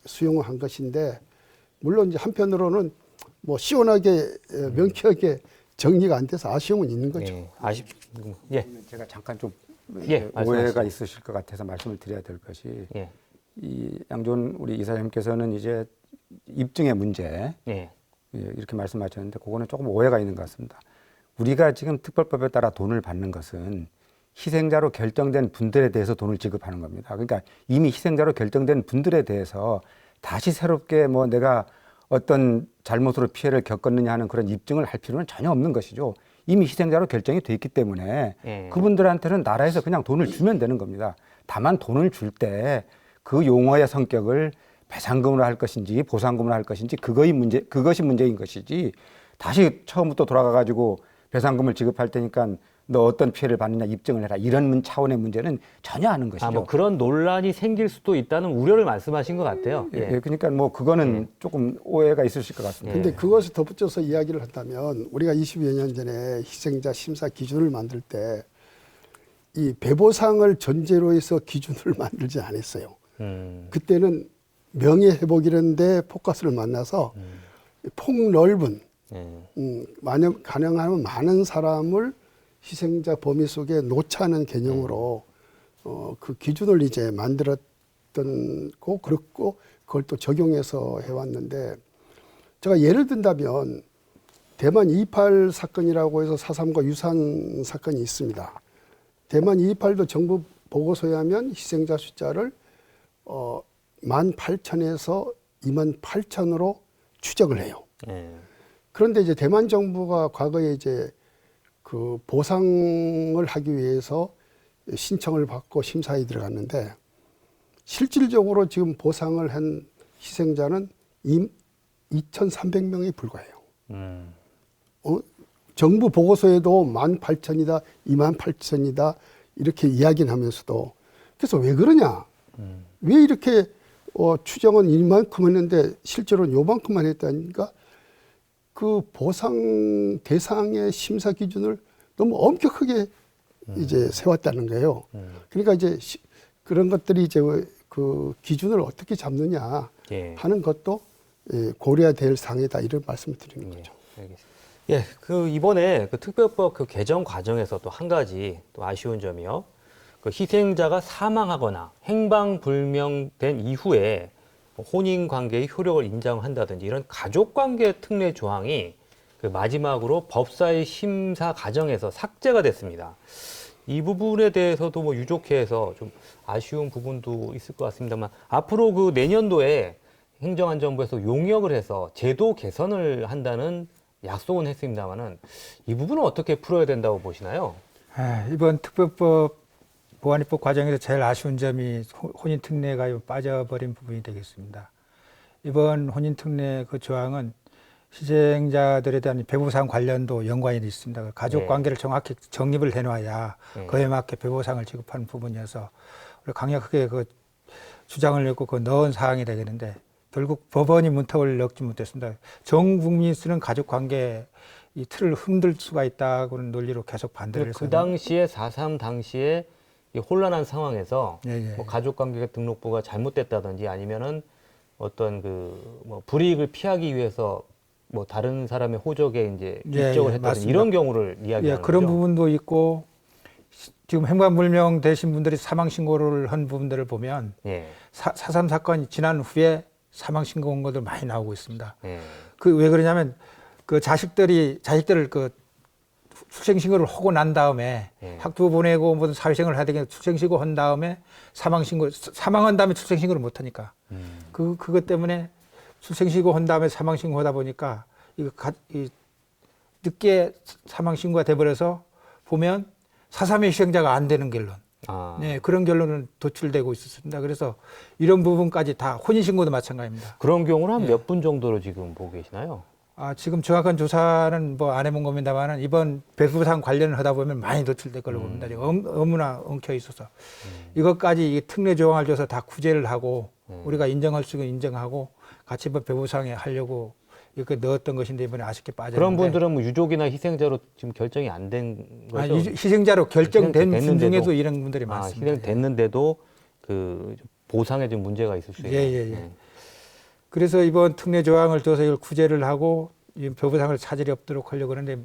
수용한 것인데 물론 이제 한편으로는 뭐 시원하게 명쾌하게 정리가 안 돼서 아쉬움은 있는 거죠. 예. 제가 잠깐 좀 예, 오해가 말씀하시죠. 있으실 것 같아서 말씀을 드려야 될 것이 예. 이 양존 우리 이사님께서는 이제 입증의 문제 예. 이렇게 말씀하셨는데 그거는 조금 오해가 있는 것 같습니다. 우리가 지금 특별법에 따라 돈을 받는 것은 희생자로 결정된 분들에 대해서 돈을 지급하는 겁니다. 그러니까 이미 희생자로 결정된 분들에 대해서 다시 새롭게 뭐 내가 어떤 잘못으로 피해를 겪었느냐 하는 그런 입증을 할 필요는 전혀 없는 것이죠. 이미 희생자로 결정이 돼 있기 때문에 그분들한테는 나라에서 그냥 돈을 주면 되는 겁니다. 다만 돈을 줄 때 그 용어의 성격을 배상금으로 할 것인지 보상금으로 할 것인지 그것이 문제인 것이지 다시 처음부터 돌아가 가지고 배상금을 지급할 테니까 너 어떤 피해를 받느냐 입증을 해라 이런 차원의 문제는 전혀 아는 것이죠. 뭐 그런 논란이 생길 수도 있다는 우려를 말씀하신 것 같아요. 예, 그러니까 뭐 그거는 조금 오해가 있으실 것 같습니다. 근데 그것을 덧붙여서 이야기를 한다면 우리가 20여 년 전에 희생자 심사 기준을 만들 때 이 배보상을 전제로 해서 기준을 만들지 않았어요. 그때는 명예회복이라는데 포커스를 만나서 폭넓은 가능하면 많은 사람을 희생자 범위 속에 놓자는 개념으로 그 기준을 이제 만들었던 거 그렇고 그걸 또 적용해서 해왔는데 제가 예를 든다면 대만 2.28 사건이라고 해서 4.3과 유사한 사건이 있습니다. 대만 2.28도 정부 보고서에 하면 희생자 숫자를 18,000에서 28,000으로 추적을 해요. 그런데 이제 대만 정부가 과거에 이제 그 보상을 하기 위해서 신청을 받고 심사에 들어갔는데 실질적으로 지금 보상을 한 희생자는 2,300명이 불과해요. 정부 보고서에도 18,000이다, 28,000이다 이렇게 이야기는 하면서도 그래서 왜 그러냐? 왜 이렇게 추정은 이만큼 했는데 실제로는 요만큼만 했다니까 그 보상 대상의 심사 기준을 너무 엄격하게 이제 세웠다는 거예요. 그러니까 이제 그런 것들이 이제 그 기준을 어떻게 잡느냐 하는 것도 고려해야 될 사항이다 이런 말씀을 드리는 거죠. 알겠습니다. 예, 그 이번에 그 특별법 그 개정 과정에서 또 한 가지 또 아쉬운 점이요. 그 희생자가 사망하거나 행방불명된 이후에 혼인 관계의 효력을 인정한다든지 이런 가족 관계 특례 조항이 그 마지막으로 법사위 심사 과정에서 삭제가 됐습니다. 이 부분에 대해서도 뭐 유족회에서 좀 아쉬운 부분도 있을 것 같습니다만 앞으로 그 내년도에 행정안전부에서 용역을 해서 제도 개선을 한다는 약속은 했습니다만은 이 부분은 어떻게 풀어야 된다고 보시나요? 이번 특별법 보완입법 과정에서 제일 아쉬운 점이 혼인특례가 빠져버린 부분이 되겠습니다. 이번 혼인특례 그 조항은 희생자들에 대한 배보상 관련도 연관이 있습니다. 가족관계를 정확히 정립을 해놔야 그에 맞게 배보상을 지급하는 부분이어서 우리 강력하게 그 주장을 했고 그 넣은 사항이 되겠는데 결국 법원이 문턱을 넣지 못했습니다. 전 국민이 쓰는 가족관계 이 틀을 흔들 수가 있다고는 논리로 계속 반대를 해서 그 당시에 4.3 당시에 이 혼란한 상황에서 뭐 가족관계 등록부가 잘못됐다든지 아니면은 어떤 그 뭐 불이익을 피하기 위해서 뭐 다른 사람의 호적에 이제 예, 입적을 예, 했다든 맞습니다. 이런 경우를 이야기하는 예, 그런 거죠. 부분도 있고 지금 행방불명 되신 분들이 사망 신고를 한 부분들을 보면 예. 4.3 사건이 지난 후에 사망 신고 온 것들 많이 나오고 있습니다. 예. 그 왜 그러냐면 그 자식들을 그 출생 신고를 하고 난 다음에 예. 학교 보내고 무슨 사회생활을 하야 되겠 출생 신고 한 다음에 사망한 다음에 출생 신고를 못 하니까 그것 때문에 출생 신고 한 다음에 사망 신고하다 보니까 이 늦게 사망 신고가 돼 버려서 보면 4.3의 희생자가 안 되는 결론. 아. 네, 그런 결론은 도출되고 있었습니다. 그래서 이런 부분까지 다 혼인 신고도 마찬가지입니다. 그런 경우는 한 예. 몇 분 정도로 지금 보고 계시나요? 지금 정확한 조사는 뭐 안 해본 겁니다만은 이번 배수상 관련을 하다 보면 많이 도출될 걸로 봅니다. 너무나 엉켜 있어서 이것까지 이 특례 조항을 줘서 다 구제를 하고 우리가 인정할 수 있는 인정하고 같이 뭐 배부상에 하려고 이렇게 넣었던 것인데 이번에 아쉽게 빠졌는데 그런 분들은 뭐 유족이나 희생자로 지금 결정이 안 된 거죠? 희생자로 결정된 분 됐는데도. 중에도 이런 분들이 많습니다. 희생됐는데도 그 보상에 좀 문제가 있을 수 있는. 예. 그래서 이번 특례 조항을 둬서 이걸 구제를 하고 이 배부상을 차질이 없도록 하려고 하는데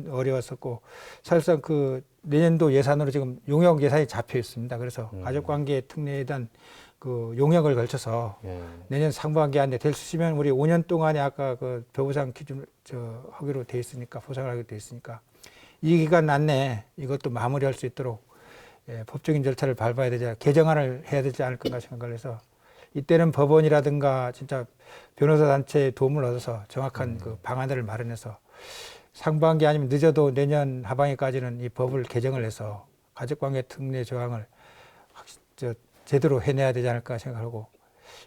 어려웠었고 사실상 그 내년도 예산으로 지금 용역 예산이 잡혀 있습니다. 그래서 가족관계 특례에 대한 그 용역을 걸쳐서 예. 내년 상반기 안에 될 수 있으면 우리 5년 동안에 아까 그 배부상 기준을 하기로 돼 있으니까 보상을 하기로 돼 있으니까 이 기간 안에 이것도 마무리할 수 있도록 법적인 절차를 밟아야 되지 개정안을 해야 되지 않을 건가 생각을 해서 이때는 법원이라든가 진짜 변호사 단체의 도움을 얻어서 정확한 그 방안들을 마련해서 상반기 아니면 늦어도 내년 하반기까지는 이 법을 개정을 해서 가족관계 특례 조항을 제대로 해내야 되지 않을까 생각하고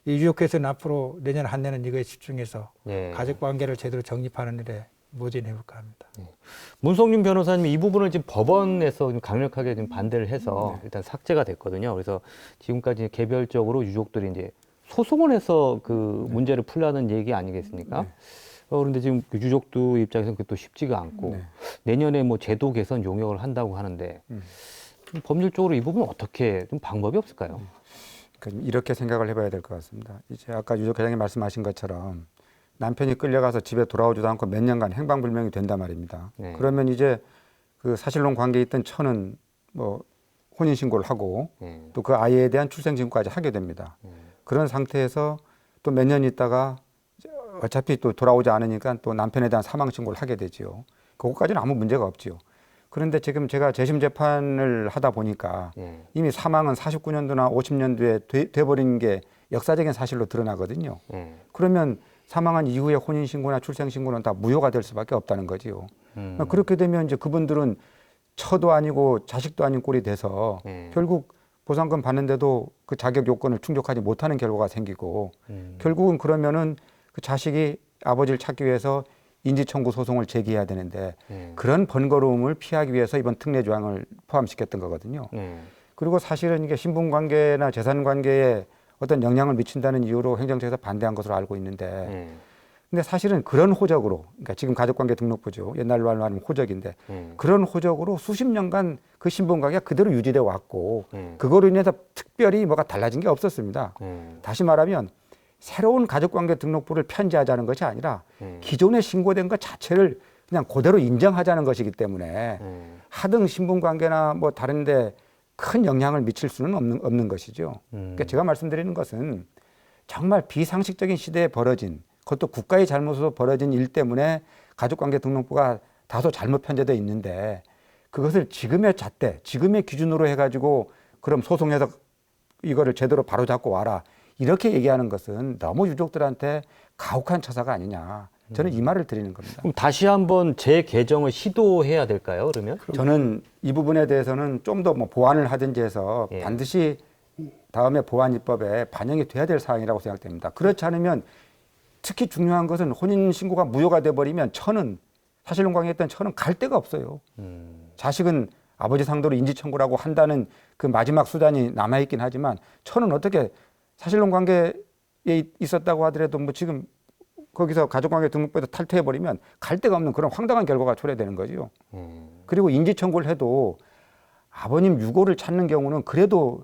이 유족회에서는 앞으로 내년 한 해는 이거에 집중해서 예. 가족관계를 제대로 정립하는 일에 모진해볼까 합니다. 문성윤 변호사님 이 부분을 지금 법원에서 좀 강력하게 좀 반대를 해서 일단 삭제가 됐거든요. 그래서 지금까지 개별적으로 유족들이 이제 소송을 해서 그 문제를 풀라는 얘기 아니겠습니까? 그런데 지금 그 유족들 입장에서는 그게 또 쉽지가 않고 내년에 뭐 제도 개선 용역을 한다고 하는데 법률적으로 이 부분은 어떻게 좀 방법이 없을까요? 그러니까 이렇게 생각을 해봐야 될 것 같습니다. 이제 아까 유족 회장님 말씀하신 것처럼 남편이 끌려가서 집에 돌아오지도 않고 몇 년간 행방불명이 된단 말입니다. 네. 그러면 이제 그 사실혼 관계에 있던 처는 뭐 혼인신고를 하고 또 그 아이에 대한 출생신고까지 하게 됩니다. 그런 상태에서 또 몇 년 있다가 어차피 또 돌아오지 않으니까 또 남편에 대한 사망신고를 하게 되지요. 그것까지는 아무 문제가 없지요. 그런데 지금 제가 재심 재판을 하다 보니까 이미 사망은 49년도나 50년도에 돼버린 게 역사적인 사실로 드러나거든요. 그러면 사망한 이후에 혼인신고나 출생신고는 다 무효가 될 수밖에 없다는 거지요. 그렇게 되면 이제 그분들은 처도 아니고 자식도 아닌 꼴이 돼서 결국 보상금 받는데도 그 자격 요건을 충족하지 못하는 결과가 생기고 결국은 그러면은 그 자식이 아버지를 찾기 위해서 인지청구 소송을 제기해야 되는데 그런 번거로움을 피하기 위해서 이번 특례 조항을 포함시켰던 거거든요. 그리고 사실은 이게 신분관계나 재산관계에 어떤 영향을 미친다는 이유로 행정처에서 반대한 것으로 알고 있는데 근데 사실은 그런 호적으로 그러니까 지금 가족관계 등록부죠. 옛날로 말하면 호적인데 그런 호적으로 수십 년간 그 신분관계가 그대로 유지돼 왔고 그거로 인해서 특별히 뭐가 달라진 게 없었습니다. 다시 말하면 새로운 가족관계 등록부를 편제하자는 것이 아니라 기존에 신고된 것 자체를 그냥 그대로 인정하자는 것이기 때문에 하등 신분관계나 뭐 다른데 큰 영향을 미칠 수는 없는 것이죠. 그러니까 제가 말씀드리는 것은 정말 비상식적인 시대에 벌어진 그것도 국가의 잘못으로 벌어진 일 때문에 가족관계 등록부가 다소 잘못 편제되어 있는데 그것을 지금의 잣대, 지금의 기준으로 해가지고 그럼 소송해서 이거를 제대로 바로잡고 와라. 이렇게 얘기하는 것은 너무 유족들한테 가혹한 처사가 아니냐. 저는 이 말을 드리는 겁니다. 그럼 다시 한번 재개정을 시도해야 될까요? 그러면? 저는 이 부분에 대해서는 좀 더 뭐 보완을 하든지 해서 반드시 다음에 보완 입법에 반영이 돼야 될 사항이라고 생각됩니다. 그렇지 않으면 특히 중요한 것은 혼인신고가 무효가 돼버리면 처는 사실혼 관계했던 처는 갈 데가 없어요. 자식은 아버지 상대로 인지청구라고 한다는 그 마지막 수단이 남아있긴 하지만 처는 어떻게 사실혼 관계에 있었다고 하더라도 뭐 지금 거기서 가족관계 등록부에서 탈퇴해버리면 갈 데가 없는 그런 황당한 결과가 초래되는 거죠. 그리고 인지청구를 해도 아버님 유고를 찾는 경우는 그래도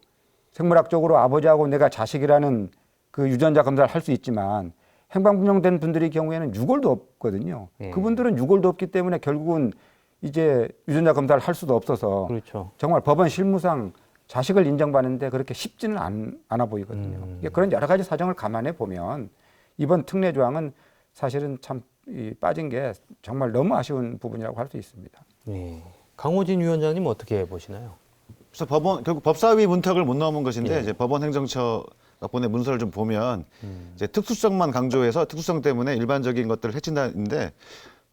생물학적으로 아버지하고 내가 자식이라는 그 유전자 검사를 할 수 있지만 행방불명된 분들의 경우에는 유골도 없거든요. 예. 그분들은 유골도 없기 때문에 결국은 이제 유전자 검사를 할 수도 없어서 그렇죠. 정말 법원 실무상 자식을 인정받는데 그렇게 쉽지는 않아 보이거든요. 그런 여러 가지 사정을 감안해 보면 이번 특례 조항은 사실은 참 빠진 게 정말 너무 아쉬운 부분이라고 할 수 있습니다. 예. 강호진 위원장님 어떻게 보시나요? 그래서 법원 결국 법사위 문턱을 못 넘은 것인데 예. 이제 법원 행정처가 보낸 문서를 좀 보면 이제 특수성만 강조해서 특수성 때문에 일반적인 것들을 해친다는데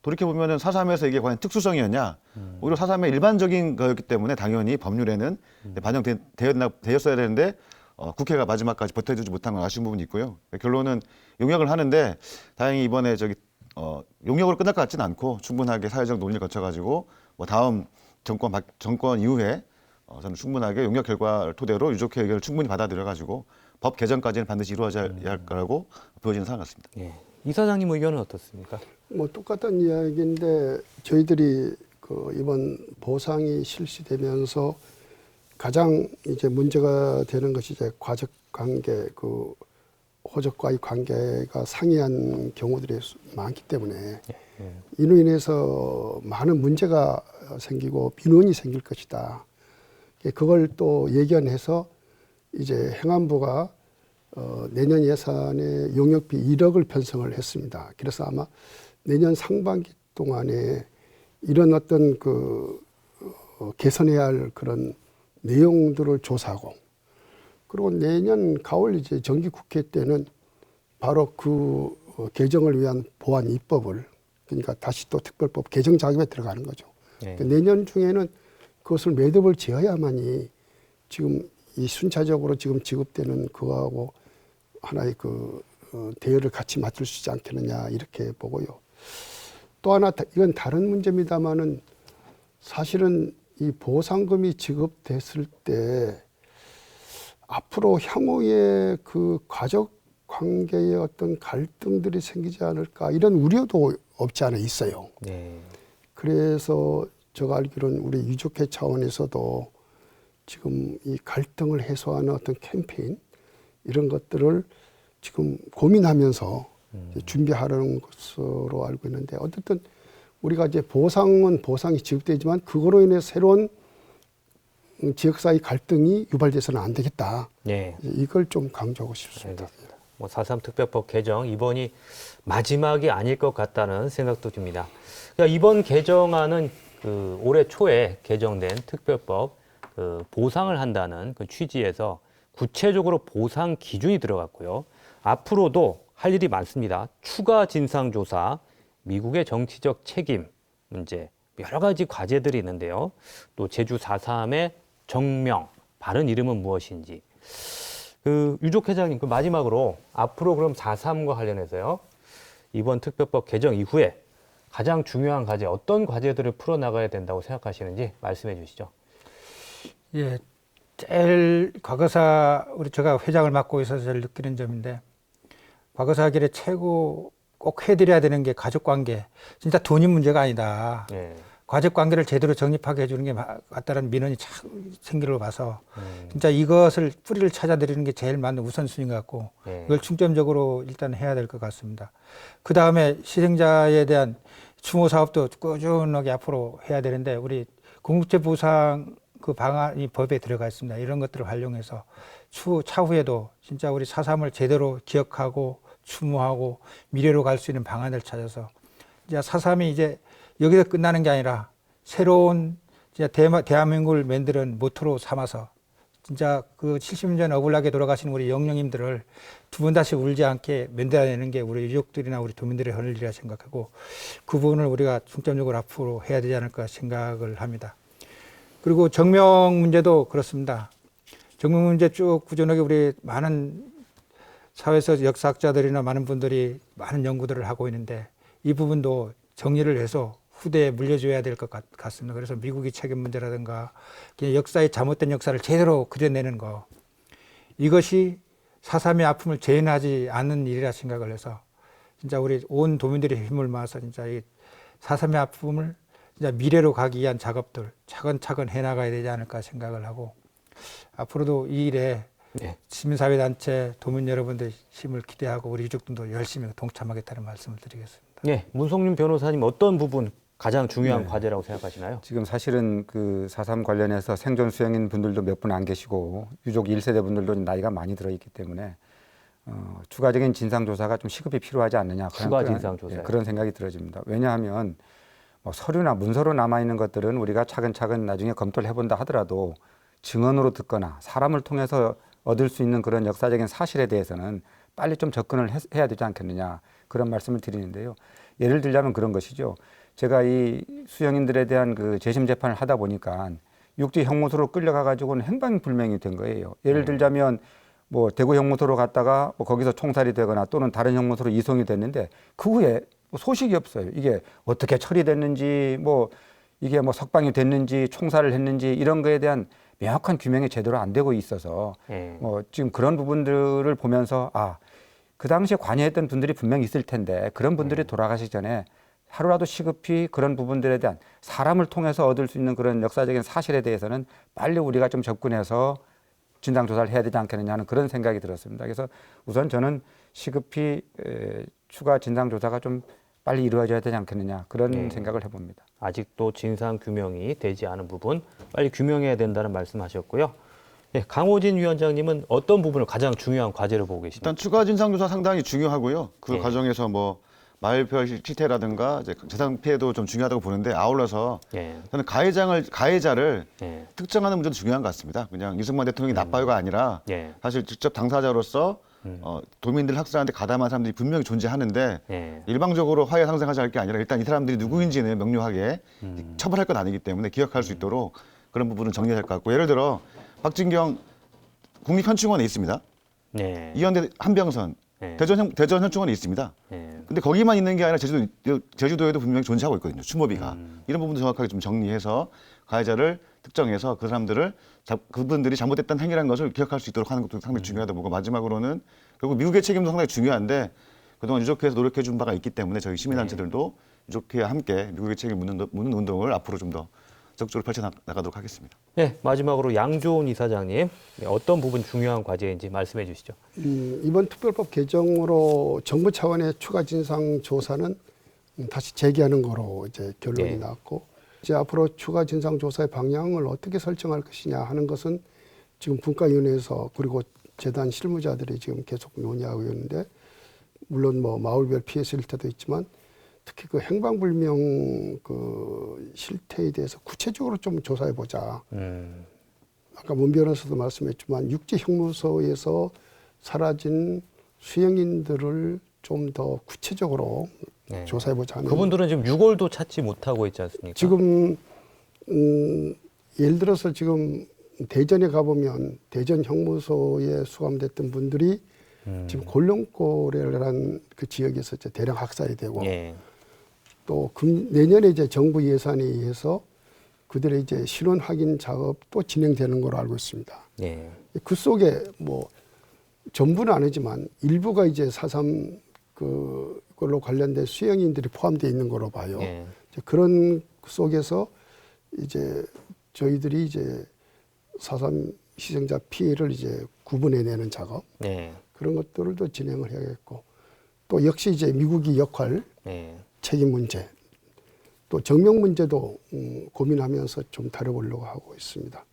돌이켜 보면은 4.3에서 이게 과연 특수성이었냐? 오히려 4.3의 일반적인 거였기 때문에 당연히 법률에는 반영되었어야 되는데 국회가 마지막까지 버텨주지 못한 건 아쉬운 부분이 있고요. 결론은 용역을 하는데 다행히 이번에 용역으로 끝날 것 같지는 않고 충분하게 사회적 논의를 거쳐가지고 뭐 다음 정권 이후에 저는 충분하게 용역 결과를 토대로 유족회 의견을 충분히 받아들여가지고 법 개정까지는 반드시 이루어져야 할 거라고 보여지는 상황 같습니다. 예. 이사장님 의견은 어떻습니까? 뭐 똑같은 이야기인데 저희들이 그 이번 보상이 실시되면서 가장 이제 문제가 되는 것이 이제 과적 관계, 그 호적과의 관계가 상이한 경우들이 많기 때문에 이로 인해서 많은 문제가 생기고 민원이 생길 것이다. 그걸 또 예견해서 이제 행안부가 내년 예산에 용역비 1억을 편성을 했습니다. 그래서 아마 내년 상반기 동안에 이런 어떤 개선해야 할 그런 내용들을 조사하고, 그리고 내년 가을 이제 정기국회 때는 바로 그 개정을 위한 보완 입법을, 그러니까 다시 또 특별법 개정 작업에 들어가는 거죠. 네. 그러니까 내년 중에는 그것을 매듭을 지어야만이 지금 이 순차적으로 지금 지급되는 그거하고 하나의 대열을 같이 맞출 수 있지 않겠느냐 이렇게 보고요. 또 하나 이건 다른 문제입니다만은 사실은 이 보상금이 지급됐을 때 앞으로 향후에 그 가족 관계의 어떤 갈등들이 생기지 않을까 이런 우려도 없지 않아 있어요. 네. 그래서 제가 알기로는 우리 유족회 차원에서도 지금 이 갈등을 해소하는 어떤 캠페인 이런 것들을 지금 고민하면서 이제 준비하려는 것으로 알고 있는데, 어쨌든 우리가 이제 보상은 보상이 지급되지만 그거로 인해 새로운 지역사회 갈등이 유발돼서는 안 되겠다. 네. 이걸 좀 강조하고 싶습니다. 알겠습니다. 뭐 4.3 특별법 개정 이번이 마지막이 아닐 것 같다는 생각도 듭니다. 그러니까 이번 개정안은 올해 초에 개정된 특별법 보상을 한다는 그 취지에서 구체적으로 보상 기준이 들어갔고요. 앞으로도 할 일이 많습니다. 추가 진상조사, 미국의 정치적 책임 문제, 여러 가지 과제들이 있는데요. 또 제주 4.3의 정명, 바른 이름은 무엇인지. 유족회장님, 마지막으로 앞으로 그럼 4.3과 관련해서요. 이번 특별법 개정 이후에 가장 중요한 과제, 어떤 과제들을 풀어나가야 된다고 생각하시는지 말씀해 주시죠. 예, 제일 과거사 제가 회장을 맡고 있어서 제일 느끼는 점인데, 과거사 길에 최고 꼭 해드려야 되는 게 가족관계. 진짜 돈이 문제가 아니다. 네. 가족관계를 제대로 정립하게 해주는 게 맞다는 민원이 참 생기를 봐서 진짜 이것을 뿌리를 찾아드리는 게 제일 맞는 우선순위인 것 같고, 네. 이걸 중점적으로 일단 해야 될 것 같습니다. 그 다음에 희생자에 대한 추모 사업도 꾸준하게 앞으로 해야 되는데, 우리 궁극제 보상 그 방안이 법에 들어가 있습니다. 이런 것들을 활용해서 차후에도 진짜 우리 4.3을 제대로 기억하고 추모하고 미래로 갈 수 있는 방안을 찾아서 이제 4.3이 이제 여기서 끝나는 게 아니라 새로운 진짜 대한민국을 만드는 모토로 삼아서 진짜 그 70년 전 억울하게 돌아가신 우리 영령님들을 두 번 다시 울지 않게 만들어내는 게 우리 유족들이나 우리 도민들의 할 일이라 생각하고, 그 부분을 우리가 중점적으로 앞으로 해야 되지 않을까 생각을 합니다. 그리고 정명 문제도 그렇습니다. 정명 문제 쭉 꾸준하게 우리 많은 사회에서 역사학자들이나 많은 분들이 많은 연구들을 하고 있는데, 이 부분도 정리를 해서 후대에 물려줘야 될 것 같습니다. 그래서 미국의 책임 문제라든가 그냥 역사의 잘못된 역사를 제대로 그려내는 거, 이것이 4.3의 아픔을 재현하지 않는 일이라 생각을 해서 진짜 우리 온 도민들의 힘을 모아서 진짜 이 4.3의 아픔을 진짜 미래로 가기 위한 작업들 차근차근 해나가야 되지 않을까 생각을 하고, 앞으로도 이 일에 네. 시민사회단체 도민 여러분들의 힘을 기대하고 우리 유족들도 열심히 동참하겠다는 말씀을 드리겠습니다. 네, 문성윤 변호사님 어떤 부분 가장 중요한 과제라고 생각하시나요? 지금 사실은 그 4.3 관련해서 생존 수용인 분들도 몇 분 안 계시고 유족 1세대 분들도 나이가 많이 들어있기 때문에 추가적인 진상조사가 좀 시급히 필요하지 않느냐. 추가 진상조사요? 그런 생각이 들어집니다. 왜냐하면 뭐 서류나 문서로 남아있는 것들은 우리가 차근차근 나중에 검토를 해본다 하더라도 증언으로 듣거나 사람을 통해서 얻을 수 있는 그런 역사적인 사실에 대해서는 빨리 좀 접근을 해야 되지 않겠느냐 그런 말씀을 드리는데요. 예를 들자면 그런 것이죠. 제가 이 수용인들에 대한 그 재심 재판을 하다 보니까 육지 형무소로 끌려가 가지고는 행방불명이 된 거예요. 예를 들자면 뭐 대구 형무소로 갔다가 뭐 거기서 총살이 되거나 또는 다른 형무소로 이송이 됐는데 그 후에 소식이 없어요. 이게 어떻게 처리됐는지 뭐 이게 뭐 석방이 됐는지 총살을 했는지 이런 거에 대한 명확한 규명이 제대로 안 되고 있어서 지금 그런 부분들을 보면서 그 당시에 관여했던 분들이 분명히 있을 텐데 그런 분들이 돌아가시기 전에 하루라도 시급히 그런 부분들에 대한 사람을 통해서 얻을 수 있는 그런 역사적인 사실에 대해서는 빨리 우리가 좀 접근해서 진상조사를 해야 되지 않겠느냐 하는 그런 생각이 들었습니다. 그래서 우선 저는 시급히 추가 진상조사가 좀 빨리 이루어져야 되지 않겠느냐 그런 생각을 해봅니다. 아직도 진상규명이 되지 않은 부분 빨리 규명해야 된다는 말씀하셨고요. 네, 강호진 위원장님은 어떤 부분을 가장 중요한 과제로 보고 계십니까? 일단 추가 진상조사 상당히 중요하고요. 그 과정에서 뭐 마을별 실태라든가 이제 재산 피해도 좀 중요하다고 보는데 아울러서 저는 가해자를 특정하는 문제도 중요한 것 같습니다. 그냥 이승만 대통령이 나빠요가 아니라 사실 직접 당사자로서 도민들 학살하는데 가담한 사람들이 분명히 존재하는데 일방적으로 화해 상생하지 않을 게 아니라 일단 이 사람들이 누구인지는 명료하게 처벌할 건 아니기 때문에 기억할 수 있도록 그런 부분은 정리해야 될 것 같고 제를 박진경 국립현충원에 있습니다. 이현대 한병선 대전 현충원에 있습니다. 근데 거기만 있는 게 아니라 제주도에도 분명히 존재하고 있거든요. 추모비가. 이런 부분도 정확하게 좀 정리해서 가해자를 특정해서 그 사람들을 그분들이 잘못했던 행위라는 것을 기억할 수 있도록 하는 것도 상당히 중요하다고 보고 마지막으로는 결국 미국의 책임도 상당히 중요한데 그동안 유족회에서 노력해 준 바가 있기 때문에 저희 시민단체들도 유족회와 함께 미국의 책임을 묻는 운동을 앞으로 좀 더 적극적으로 펼쳐나가도록 하겠습니다. 네, 마지막으로 양조은 이사장님 어떤 부분 중요한 과제인지 말씀해 주시죠. 이번 특별법 개정으로 정부 차원의 추가 진상 조사는 다시 재개하는 거로 이제 결론이 나왔고 이제 앞으로 추가 진상 조사의 방향을 어떻게 설정할 것이냐 하는 것은 지금 분과위원회에서 그리고 재단 실무자들이 지금 계속 논의하고 있는데 물론 뭐 마을별 피해 실태도 있지만 특히 그 행방불명 그 실태에 대해서 구체적으로 좀 조사해 보자. 아까 문 변호사도 말씀했지만 육지 형무소에서 사라진 수용인들을 좀 더 구체적으로 조사해 보자. 그분들은 지금 6월도 찾지 못하고 있지 않습니까? 지금 예를 들어서 지금 대전에 가보면 대전 형무소에 수감됐던 분들이 지금 골룡고래라는 그 지역에서 이제 대량 학살이 되고 또 내년에 이제 정부 예산에 의해서 그들의 이제 신원 확인 작업도 진행되는 걸로 알고 있습니다. 그 속에 뭐 전부는 아니지만 일부가 이제 4.3 그걸로 관련된 수용인들이 포함되어 있는 걸로 봐요. 이제 그런 속에서 이제 저희들이 이제 4.3 희생자 피해를 이제 구분해내는 작업 그런 것들을 또 진행을 해야겠고 또 역시 이제 미국의 역할 책임 문제 또 정명 문제도 고민하면서 좀 다뤄보려고 하고 있습니다.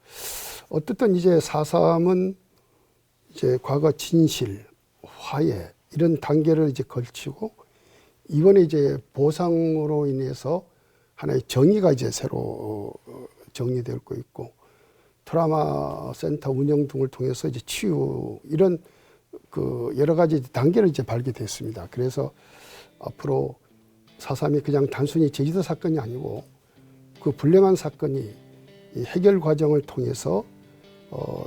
어쨌든 이제 4.3은 이제 과거 진실, 화해 이런 단계를 이제 걸치고 이번에 이제 보상으로 인해서 하나의 정의가 이제 새로 정리되고 있고 트라우마 센터 운영 등을 통해서 이제 치유 이런 그 여러 가지 단계를 이제 밟게 됐습니다. 그래서 앞으로 4.3이 그냥 단순히 제주도 사건이 아니고 그 불행한 사건이 이 해결 과정을 통해서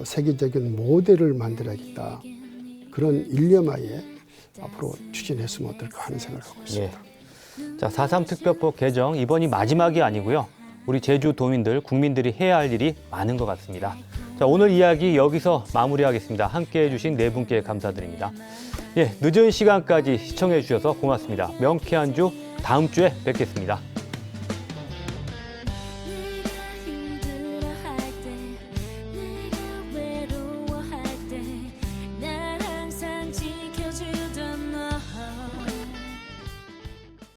세계적인 모델을 만들어야겠다. 그런 일념하에 앞으로 추진했으면 어떨까 하는 생각을 하고 있습니다. 자, 4.3 특별법 개정 이번이 마지막이 아니고요. 우리 제주도민들, 국민들이 해야 할 일이 많은 것 같습니다. 자, 오늘 이야기 여기서 마무리하겠습니다. 함께해 주신 네 분께 감사드립니다. 늦은 시간까지 시청해 주셔서 고맙습니다. 명쾌한 주 다음 주에 뵙겠습니다.